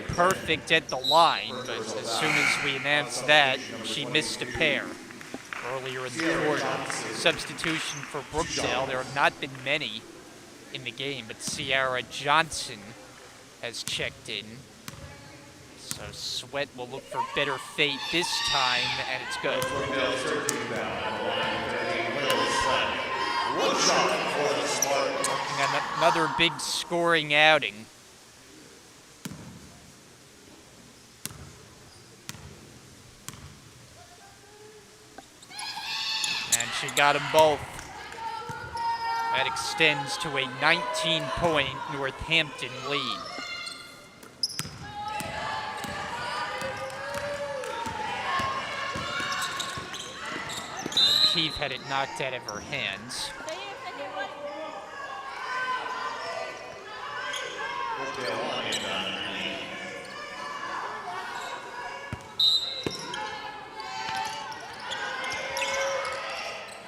perfect at the line, but as soon as we announced that, she missed a pair earlier in the quarter. Substitution for Brookdale. There have not been many in the game, but Ciara Johnson has checked in. So Sweat will look for better fate this time, and it's good. And another big scoring outing. And she got them both. That extends to a 19-point Northampton lead. Keith had it knocked out of her hands.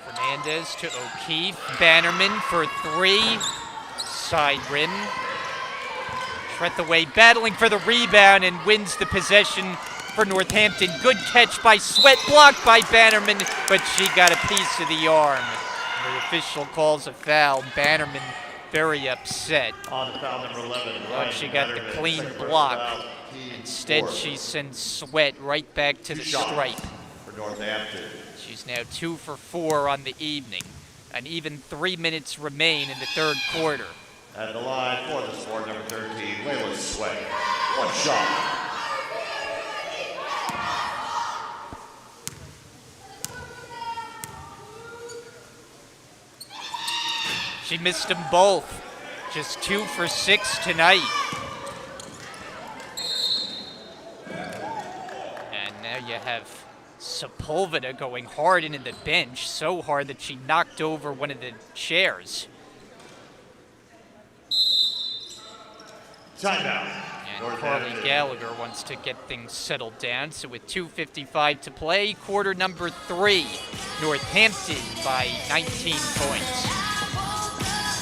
Fernandez to O'Keefe. Bannerman for three. Side rim. Trethaway battling for the rebound and wins the possession for Northampton. Good catch by Sweat, blocked by Bannerman, but she got a piece of the arm. The official calls a foul. Bannerman very upset. On foul number 11. Thought she got the clean block. Instead, she sends Sweat right back to the stripe. For Northampton. She's now 2 for 4 on the evening. And even 3 minutes remain in the third quarter. At the line for the sport, number 13, Layla Sweat. One shot. She missed them both. Just 2 for 6 tonight. And now you have Sepulveda going hard into the bench, so hard that she knocked over one of the chairs. Timeout. And Carly Gallagher wants to get things settled down. So with 2:55 to play, quarter number 3, Northampton by 19 points.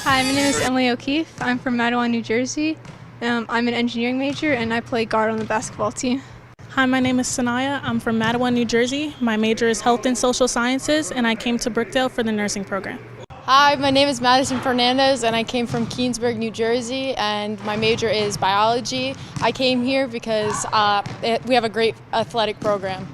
Hi, my name is Emily O'Keefe. I'm from Matawan, New Jersey. I'm an engineering major, and I play guard on the basketball team. Hi, my name is Sanaya. I'm from Matawan, New Jersey. My major is Health and Social Sciences, and I came to Brookdale for the nursing program. Hi, my name is Madison Fernandez, and I came from Keensburg, New Jersey, and my major is biology. I came here because we have a great athletic program.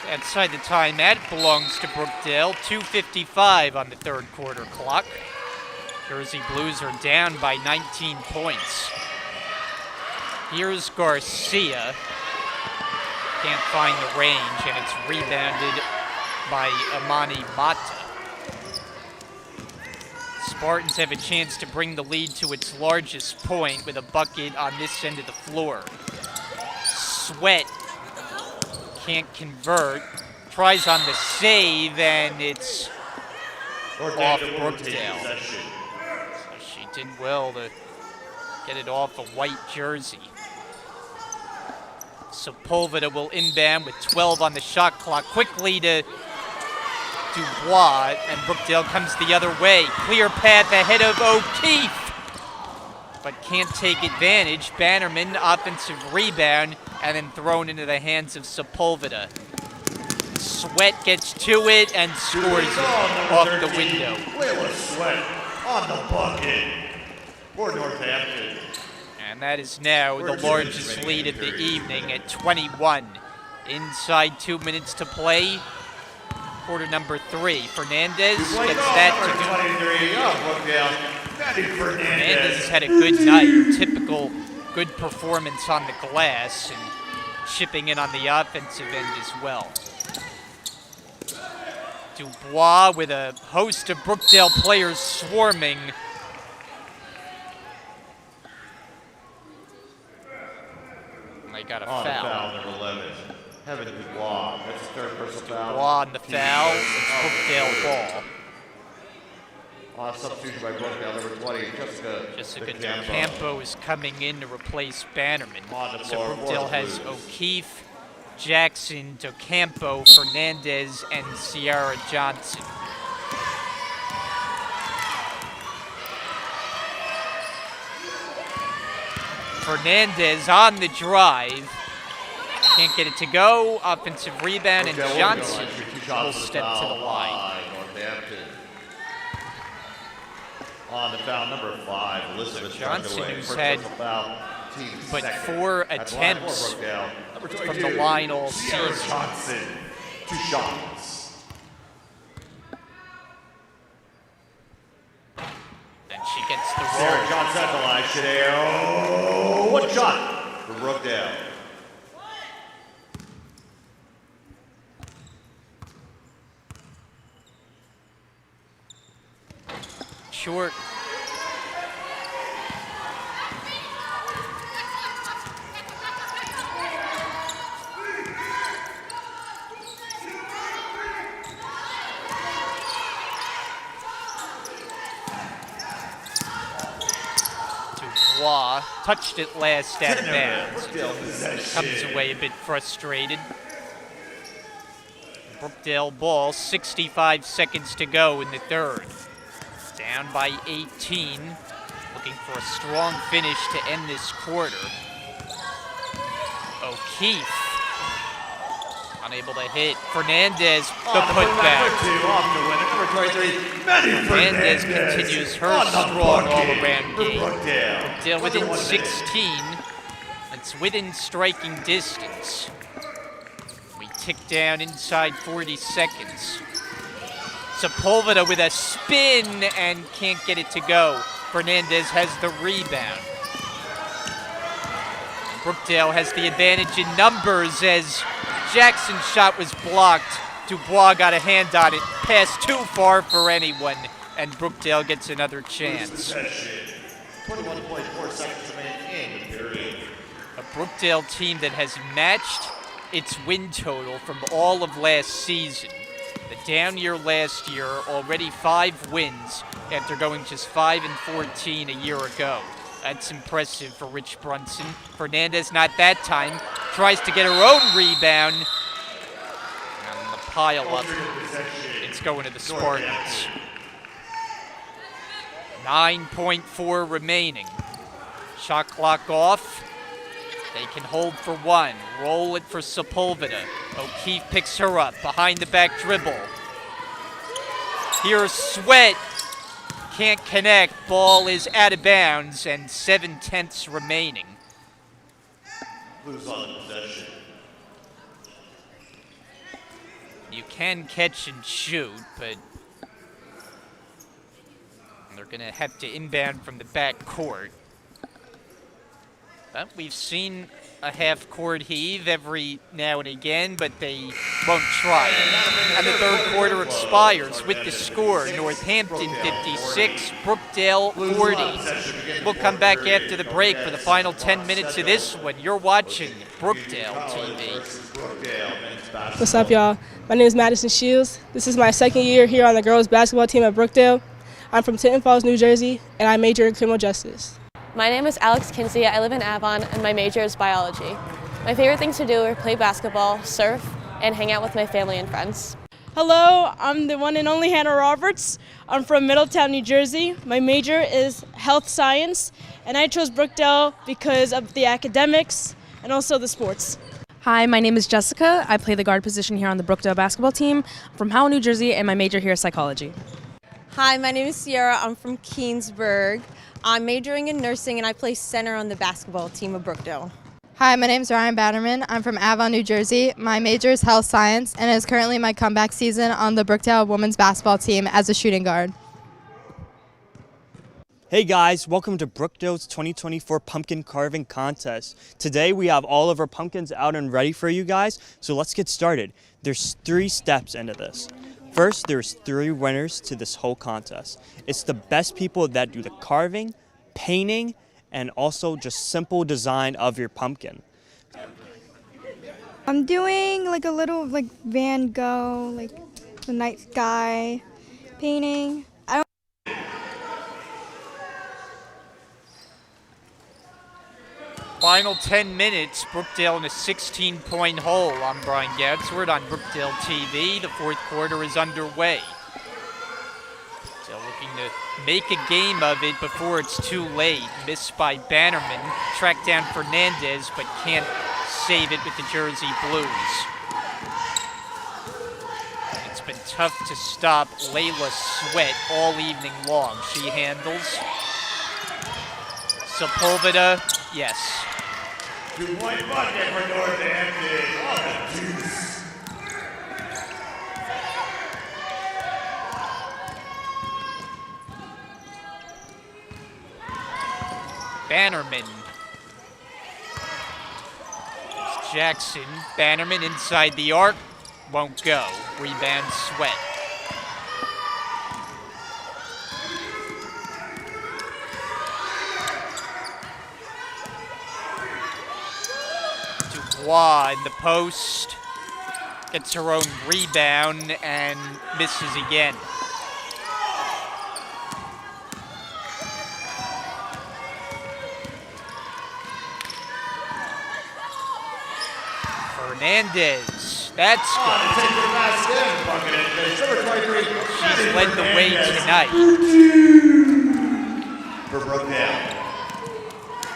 Outside the timeout belongs to Brookdale. 2:55 on the third quarter clock. Jersey Blues are down by 19 points. Here's Garcia. Can't find the range, and it's rebounded by Amani Mata. Spartans have a chance to bring the lead to its largest point with a bucket on this end of the floor. Sweat can't convert. tries on the save, and it's off Brookdale. So she did well to get it off a white jersey. Sepulveda will inbound with 12 on the shot clock. Quickly to Dubois, and Brookdale comes the other way. Clear path ahead of O'Keefe, but can't take advantage. Bannerman, offensive rebound, and then thrown into the hands of Sepulveda. Sweat gets to it and scores it off the window. Layla Sweat on the bucket for Northampton. And that is now the largest lead of the evening at 21. Inside 2 minutes to play. Quarter number 3. Fernandez gets that to go. Fernandez has had a good night. Typical good performance on the glass and chipping in on the offensive end as well. Dubois with a host of Brookdale players swarming. And they got a foul. Number 11. Heaven Dubois. That's his third personal foul. Dubois on the foul. It's Brookdale ball. Substitution by Brookdale, number 20, Jessica DeCampo is coming in to replace Bannerman. So Brookdale has O'Keefe, Jackson, DeCampo, Fernandez, and Ciara Johnson. Fernandez on the drive. Can't get it to go. Offensive rebound, and Johnson will step to the line. On the foul, number 5, Elizabeth Johnson, who's had but 4 attempts from the line all season. Johnson, 2 shots. Then she gets the roll. Sarah Johnson at the line today. Oh, 1 shot for Brookdale. Short. Dubois touched it last out of bounds. Comes away a bit frustrated. Brookdale ball, 65 seconds to go in the third. Down by 18, looking for a strong finish to end this quarter. O'Keefe, unable to hit. Fernandez, the putback. Fernandez continues her strong all-around game. Brookdale within 16. It's within striking distance. We tick down inside 40 seconds. Sepulveda with a spin and can't get it to go. Fernandez has the rebound. Brookdale has the advantage in numbers as Jackson's shot was blocked. Dubois got a hand on it. Pass too far for anyone, and Brookdale gets another chance. 21.4 seconds remaining in the period. A Brookdale team that has matched its win total from all of last season. The down year last year, already 5 wins after going just 5-14 a year ago. That's impressive for Rich Brunson. Fernandez, not that time, tries to get her own rebound. And the pile up, it's going to the Spartans. 9.4 remaining. Shot clock off. They can hold for 1. Roll it for Sepulveda. O'Keefe picks her up. Behind the back dribble. Here's Sweat. Can't connect. Ball is out of bounds and 7/10 remaining. Blues on possession. You can catch and shoot, but they're going to have to inbound from the back court. But we've seen a half-court heave every now and again, but they won't try it. And the third quarter expires with the score, Northampton 56, Brookdale 40. We'll come back after the break for the final 10 minutes of this one. You're watching Brookdale TV. What's up, y'all? My name is Madison Shields. This is my second year here on the girls basketball team at Brookdale. I'm from Tinton Falls, New Jersey, and I major in criminal justice. My name is Alex Kinsey. I live in Avon, and my major is biology. My favorite things to do are play basketball, surf, and hang out with my family and friends. Hello, I'm the one and only Hannah Roberts. I'm from Middletown, New Jersey. My major is health science, and I chose Brookdale because of the academics and also the sports. Hi, my name is Jessica. I play the guard position here on the Brookdale basketball team. I'm from Howell, New Jersey, and my major here is psychology. Hi, my name is Sierra. I'm from Keensburg. I'm majoring in nursing, and I play center on the basketball team of Brookdale. Hi, my name is Ryan Batterman. I'm from Avon, New Jersey. My major is health science, and it is currently my comeback season on the Brookdale women's basketball team as a shooting guard. Hey guys, welcome to Brookdale's 2024 Pumpkin Carving Contest. Today we have all of our pumpkins out and ready for you guys, so let's get started. There's 3 steps into this. First, there's 3 winners to this whole contest. It's the best people that do the carving, painting, and also just simple design of your pumpkin. I'm doing like a little Van Gogh, like the night sky painting. Final 10 minutes, Brookdale in a 16-point hole. I'm Brian Gadsworth on Brookdale TV. The 4th quarter is underway. So looking to make a game of it before it's too late. Missed by Bannerman. Tracked down Fernandez, but can't save it with the Jersey Blues. It's been tough to stop Layla Sweat all evening long. She handles. Sepulveda, yes. 2-point bucket for Northampton. Oh, the deuce. Bannerman. There's Jackson. Bannerman inside the arc. Won't go. Rebound Sweat. Dubois in the post. Gets her own rebound and misses again. Fernandez. That's good. She's led the way tonight. For Brookdale.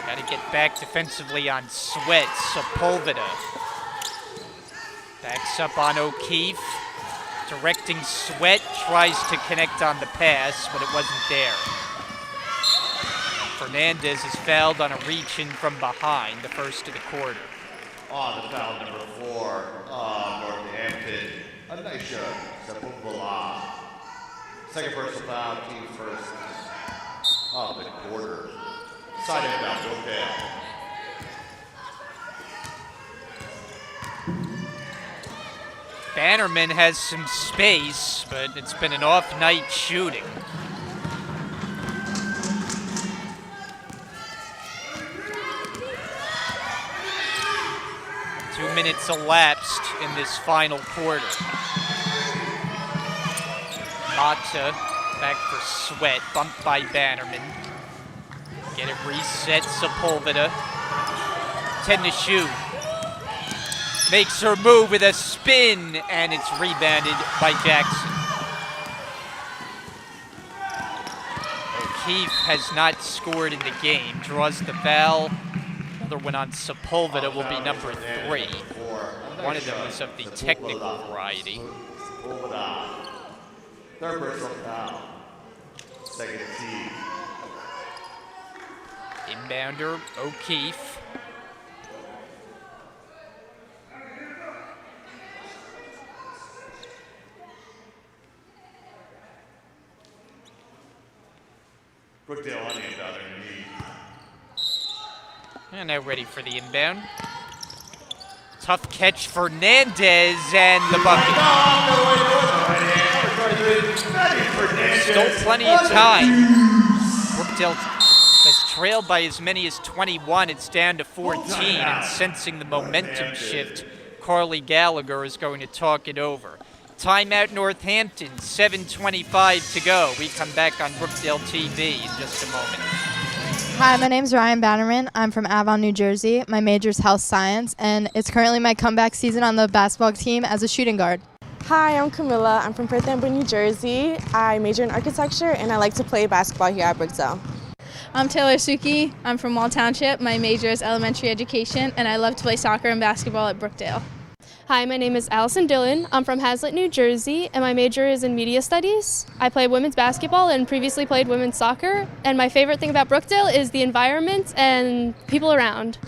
Got to get back defensively on Sweat. Sepulveda. Backs up on O'Keefe. Directing Sweat. Tries to connect on the pass, but it wasn't there. Fernandez is fouled on a reach-in from behind, the first of the quarter. On the foul number 4 of Northampton, Anisha Sepulveda. Second personal foul, team first of the quarter. Side inbound, Brookdale. Bannerman has some space, but it's been an off night shooting. Two minutes elapsed in this final quarter. Mata back for Sweat, bumped by Bannerman. Get it reset, Sepulveda. 10 to shoot. Makes her move with a spin, and it's rebounded by Jackson. O'Keefe has not scored in the game, draws the foul. Another one on Sepulveda will be number 3. One of them was of the technical variety. Third personal foul. Second team. Inbounder, O'Keefe. Brookdale on the inbound underneath. And now ready for the inbound. Tough catch, Fernandez, and the bucket. Still plenty of time. Brookdale has trailed by as many as 21. It's down to 14, and sensing the momentum shift, Carly Gallagher is going to talk it over. Timeout Northampton, 7:25 to go. We come back on Brookdale TV in just a moment. Hi, my name's Ryan Bannerman. I'm from Avon, New Jersey. My major is health science, and it's currently my comeback season on the basketball team as a shooting guard. Hi, I'm Camilla. I'm from Northampton, New Jersey. I major in architecture and I like to play basketball here at Brookdale. I'm Taylor Suki. I'm from Wall Township. My major is elementary education, and I love to play soccer and basketball at Brookdale. Hi, my name is Allison Dillon. I'm from Hazlitt, New Jersey, and my major is in media studies. I play women's basketball and previously played women's soccer, and my favorite thing about Brookdale is the environment and people around.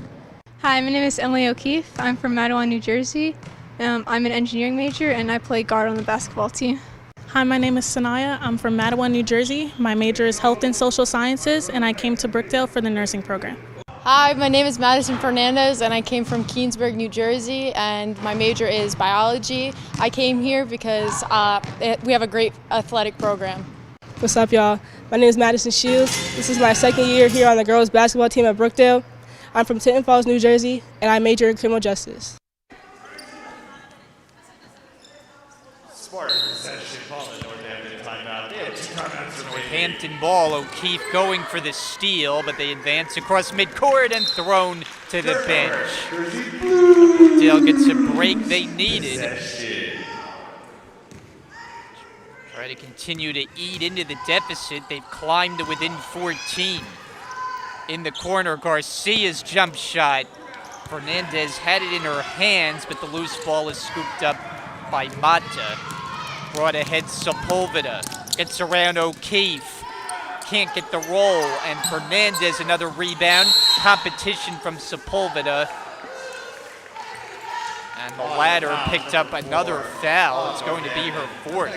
Hi, my name is Emily O'Keefe. I'm from Matawan, New Jersey. I'm an engineering major and I play guard on the basketball team. Hi, my name is Sanaya. I'm from Matawan, New Jersey. My major is health and social sciences, and I came to Brookdale for the nursing program. Hi, my name is Madison Fernandez, and I came from Keensburg, New Jersey, and my major is biology. I came here because we have a great athletic program. What's up, y'all? My name is Madison Shields. This is my second year here on the girls' basketball team at Brookdale. I'm from Tinton Falls, New Jersey, and I major in criminal justice. Spartans essentially calling Northampton timeout. They had 2 timeouts remaining. Northampton ball, O'Keefe going for the steal, but they advance across midcourt and thrown to the bench. Brookdale gets a break they needed. Try to continue to eat into the deficit. They've climbed to within 14. In the corner, Garcia's jump shot. Fernandez had it in her hands, but the loose ball is scooped up by Mata. Brought ahead Sepulveda. Gets around O'Keefe. Can't get the roll, and Fernandez another rebound. Competition from Sepulveda. And the latter picked up another foul. It's going to be her fourth.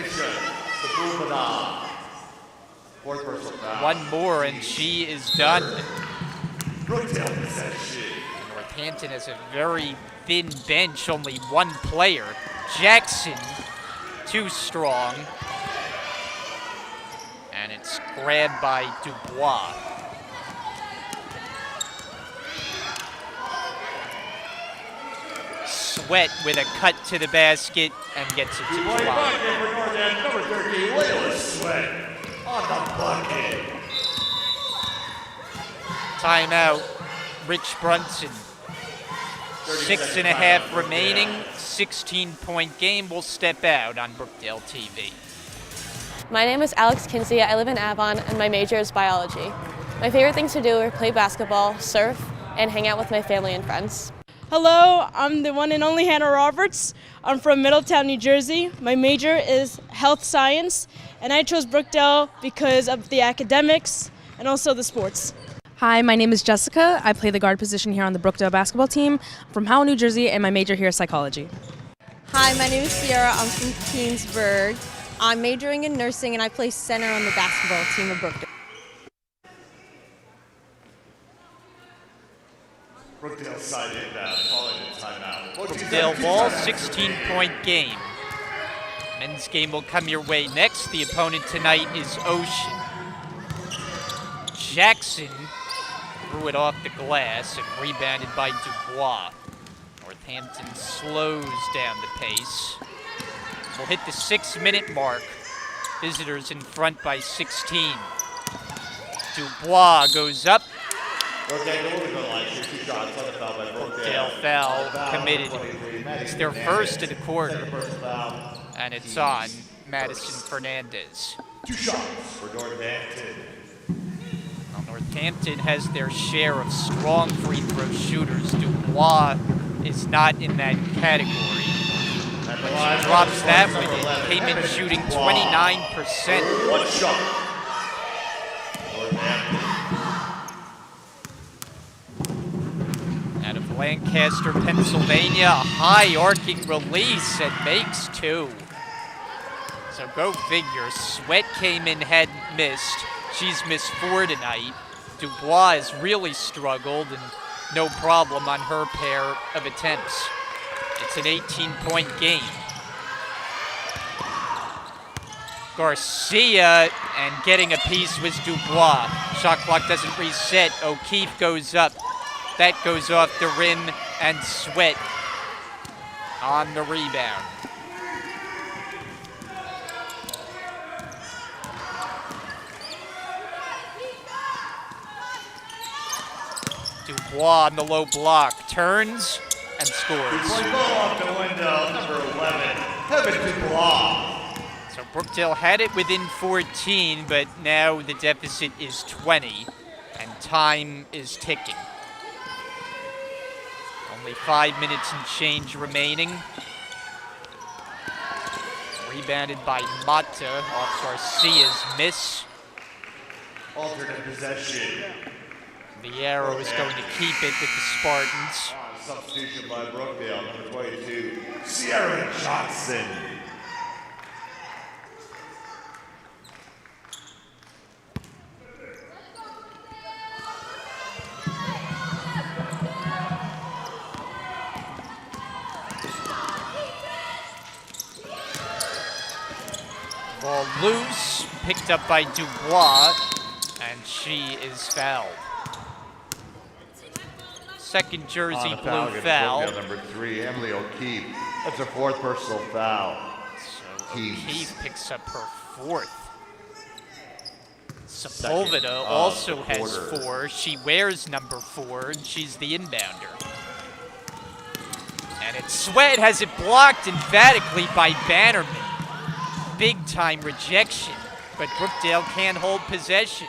One more and she is done. Northampton has a very thin bench, only one player. Jackson, too strong. And it's grabbed by Dubois. Sweat with a cut to the basket and gets it to Dubois. Number 13, Layla Sweat on the bucket. Timeout, Rich Brunson. 6.5 remaining, 16-point game. Will step out on Brookdale TV. My name is Alex Kinsey. I live in Avon, and my major is biology. My favorite things to do are play basketball, surf, and hang out with my family and friends. Hello, I'm the one and only Hannah Roberts. I'm from Middletown, New Jersey. My major is health science, and I chose Brookdale because of the academics and also the sports. Hi, my name is Jessica. I play the guard position here on the Brookdale basketball team. I'm from Howell, New Jersey, and my major here is psychology. Hi, my name is Sierra. I'm from Keensburg. I'm majoring in nursing and I play center on the basketball team of Brookdale. Brookdale side inbound, calling it timeout. Brookdale ball, 16-point game. Men's game will come your way next. The opponent tonight is Ocean. Jackson threw it off the glass and rebounded by Dubois. Northampton slows down the pace. We'll hit the 6-minute mark. Visitors in front by 16. Dubois goes up. Brookdale foul committed. It's their first of the quarter. And it's on Madison Fernandez. 2 shots for Northampton. Well, Northampton has their share of strong free throw shooters. Dubois is not in that category. But she drops that with it. Came in shooting 29%. 1 shot. Out of Lancaster, Pennsylvania, a high arcing release and makes 2. So go figure. Sweat came in, had missed. She's missed 4 tonight. Dubois has really struggled and no problem on her pair of attempts. It's an 18-point game. Garcia and getting a piece was Dubois. Shot clock doesn't reset. O'Keefe goes up. That goes off the rim and Sweat on the rebound. Dubois on the low block, turns and scores. Ball off the window, number 11, Kevin Dubois. So Brookdale had it within 14, but now the deficit is 20, and time is ticking. Only 5 minutes and change remaining. Rebounded by Mata off Garcia's miss. Alternate possession. The arrow is going to keep it with the Spartans. Substitution by Brookdale, number 22, Sierra Johnson. Ball loose, picked up by Dubois, and she is fouled. Second jersey blue foul. Number 3, Emily O'Keefe. That's her 4th personal foul. So O'Keefe picks up her 4th. Sepulveda also has 4. She wears number 4, and she's the inbounder. And it's Sweat has it blocked emphatically by Bannerman. Big time rejection, but Brookdale can't hold possession.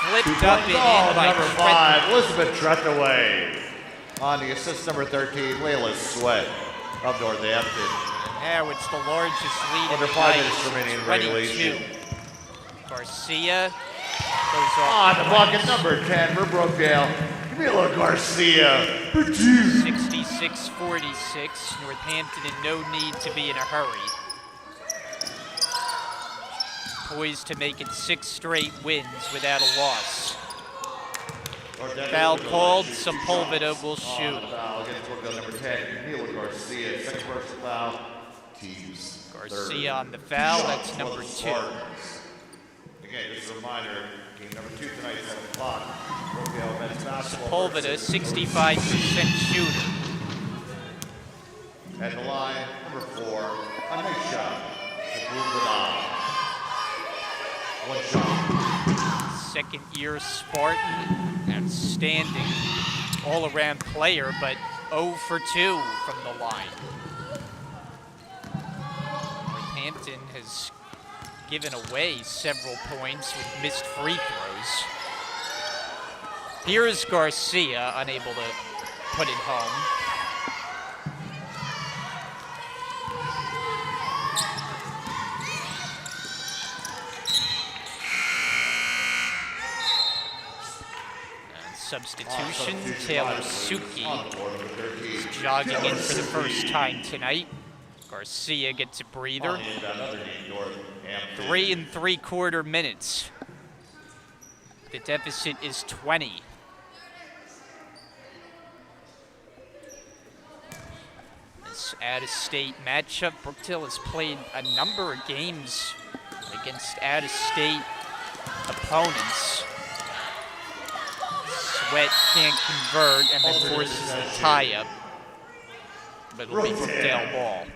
Flipped up and in by number 5, Elizabeth Trethaway. On the assist, number 13, Layla Sweat of Northampton. Now it's the largest lead Under in the 5 night, minutes remaining in 22. regulation. Garcia goes off. On the block at number 10 for Brookdale, Camila Garcia for 2. 66-46. Northampton in no need to be in a hurry. Poised to make it 6 straight wins without a loss. Foul called, Sepulveda will shoot. Foul against Brookdale, number 10, Camila Garcia, second personal foul. Teams Garcia on the foul, that's number 2. Again, just a reminder, game number 2 tonight, 7 o'clock. Brookdale men's basketball. Sepulveda, 65% shooter. At the line, number 4, a nice shot. Sepulveda. One shot. Second year Spartan, outstanding all-around player, but 0 for 2 from the line. Northampton has given away several points with missed free throws. Here's Garcia, unable to put it home. Substitution, Taylor Suki is jogging in for the first time tonight. Garcia gets a breather. 3 3/4 minutes. The deficit is 20. This out-of-state matchup, Brookdale has played a number of games against out-of-state opponents. Sweat can't convert and then forces the tie-up. But it'll be Brookdale ball.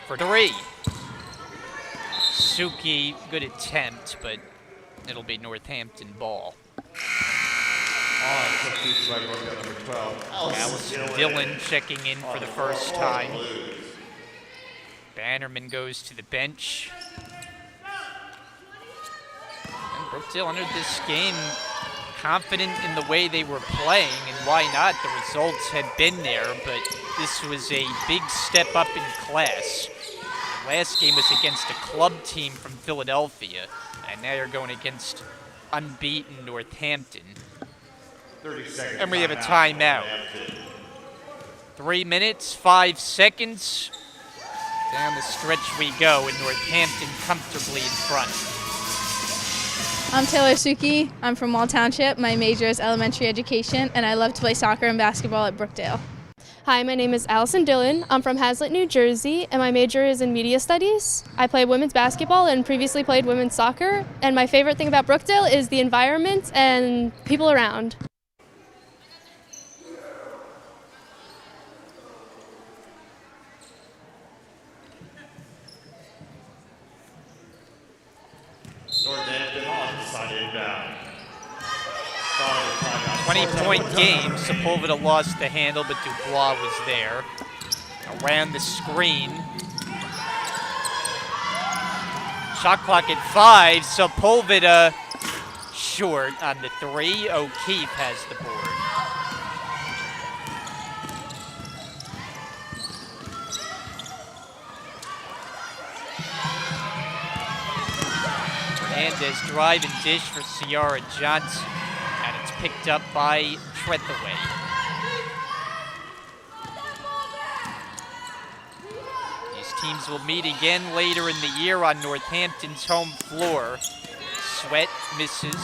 For 3. Suki, good attempt, but it'll be Northampton ball. Substitution by Brookdale, number 12, Allison Dillon checking in for the first time. Bannerman goes to the bench. And Brookdale entered this game confident in the way they were playing, and why not? The results had been there, but this was a big step up in class. The last game was against a club team from Philadelphia, and now you're going against unbeaten Northampton. 30 seconds. And we have a timeout. 3 minutes, 5 seconds. Down the stretch we go, and Northampton comfortably in front. I'm Taylor Suki. I'm from Wall Township. My major is elementary education, and I love to play soccer and basketball at Brookdale. Hi, my name is Allison Dillon. I'm from Hazlet, New Jersey, and my major is in media studies. I play women's basketball and previously played women's soccer, and my favorite thing about Brookdale is the environment and people around. Northampton on side inbound. 20-point game. Sepulveda lost the handle, but Dubois was there. Around the screen. Shot clock at 5. Sepulveda short on the 3. O'Keefe has the board. Hernandez drive and dish for Ciara Johnson, and it's picked up by Trethaway. These teams will meet again later in the year on Northampton's home floor. Sweat misses.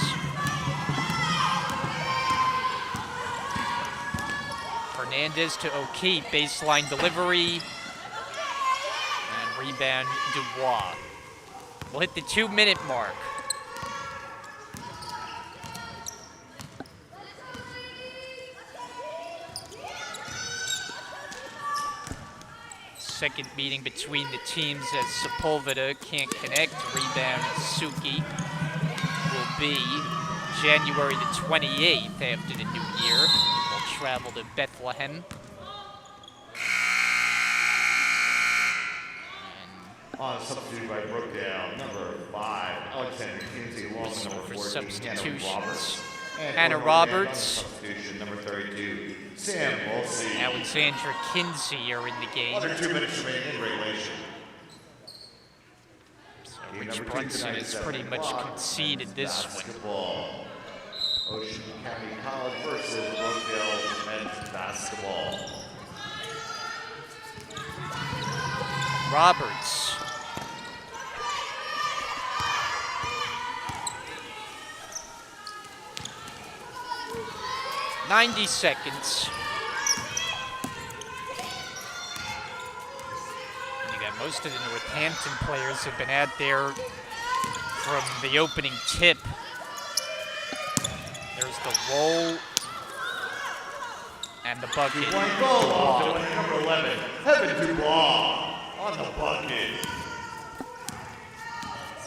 Hernandez to O'Keefe, baseline delivery, and rebound Dubois. We'll hit the 2-minute mark. Second meeting between the teams as Sepulveda can't connect. Rebound Suki will be January the 28th after the new year. We'll travel to Bethlehem. On substitute by Brookdale, number 5, Alexander Kinsey, along with number 14, Hannah Roberts. Hannah Roberts. Substitution, number 32, Sam Wolsey. Alexandra Kinsey are in the game. Under 2 minutes remaining in regulation. So Rich Brunson has pretty much conceded this one. Ocean County College versus Brookdale men's basketball. Roberts. 90 seconds. And you got most of the Northampton players have been out there from the opening tip. There's the roll and the bucket. Two-point goal, number 11, Heaven Dubois on the bucket.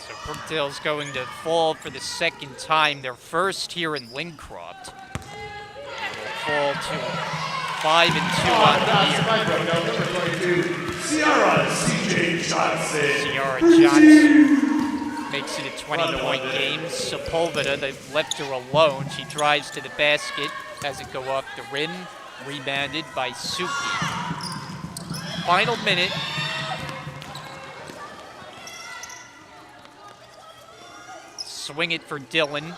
So Brookdale's going to fall for the second time. Their first here in Lincroft. Fall to 5-2 on the year. Ciara Johnson. Ciara Johnson makes it a 20-point game. Sepulveda, they've left her alone. She drives to the basket, has it go off the rim, rebounded by Suki. Final minute. Swing it for Dillon.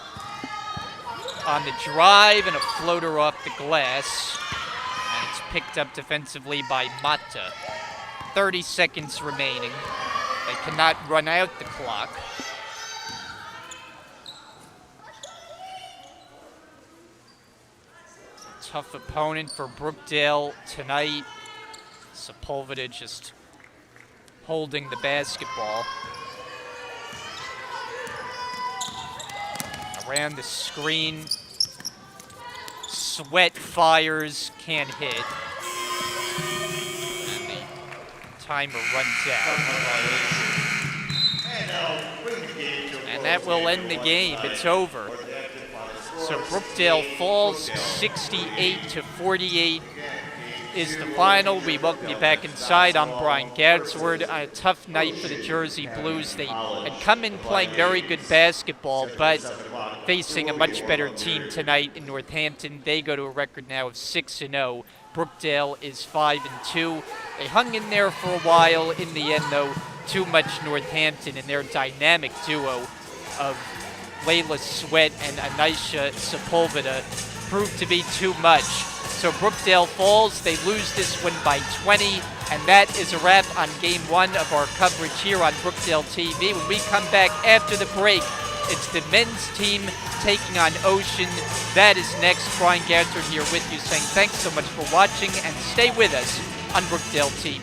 On the drive and a floater off the glass. And it's picked up defensively by Mata. 30 seconds remaining. They cannot run out the clock. Tough opponent for Brookdale tonight. Sepulveda just holding the basketball. Around the screen. Sweat fires, can't hit. And the timer runs out. And that will end the game. It's over. So Brookdale falls 68-48 is the final. We welcome you back inside. I'm Brian Gadsward. A tough night for the Jersey Blues. They had come in playing very good basketball, but facing a much better team tonight in Northampton. They go to a record now of 6-0. Brookdale is 5-2. They hung in there for a while. In the end, though, too much Northampton and their dynamic duo of Layla Sweat and Anisha Sepulveda proved to be too much. So Brookdale falls. They lose this one by 20. And that is a wrap on Game 1 of our coverage here on Brookdale TV. When we come back after the break, It's the men's team taking on Ocean. That is next. Brian Gadsden here with you saying thanks so much for watching and stay with us on Brookdale TV.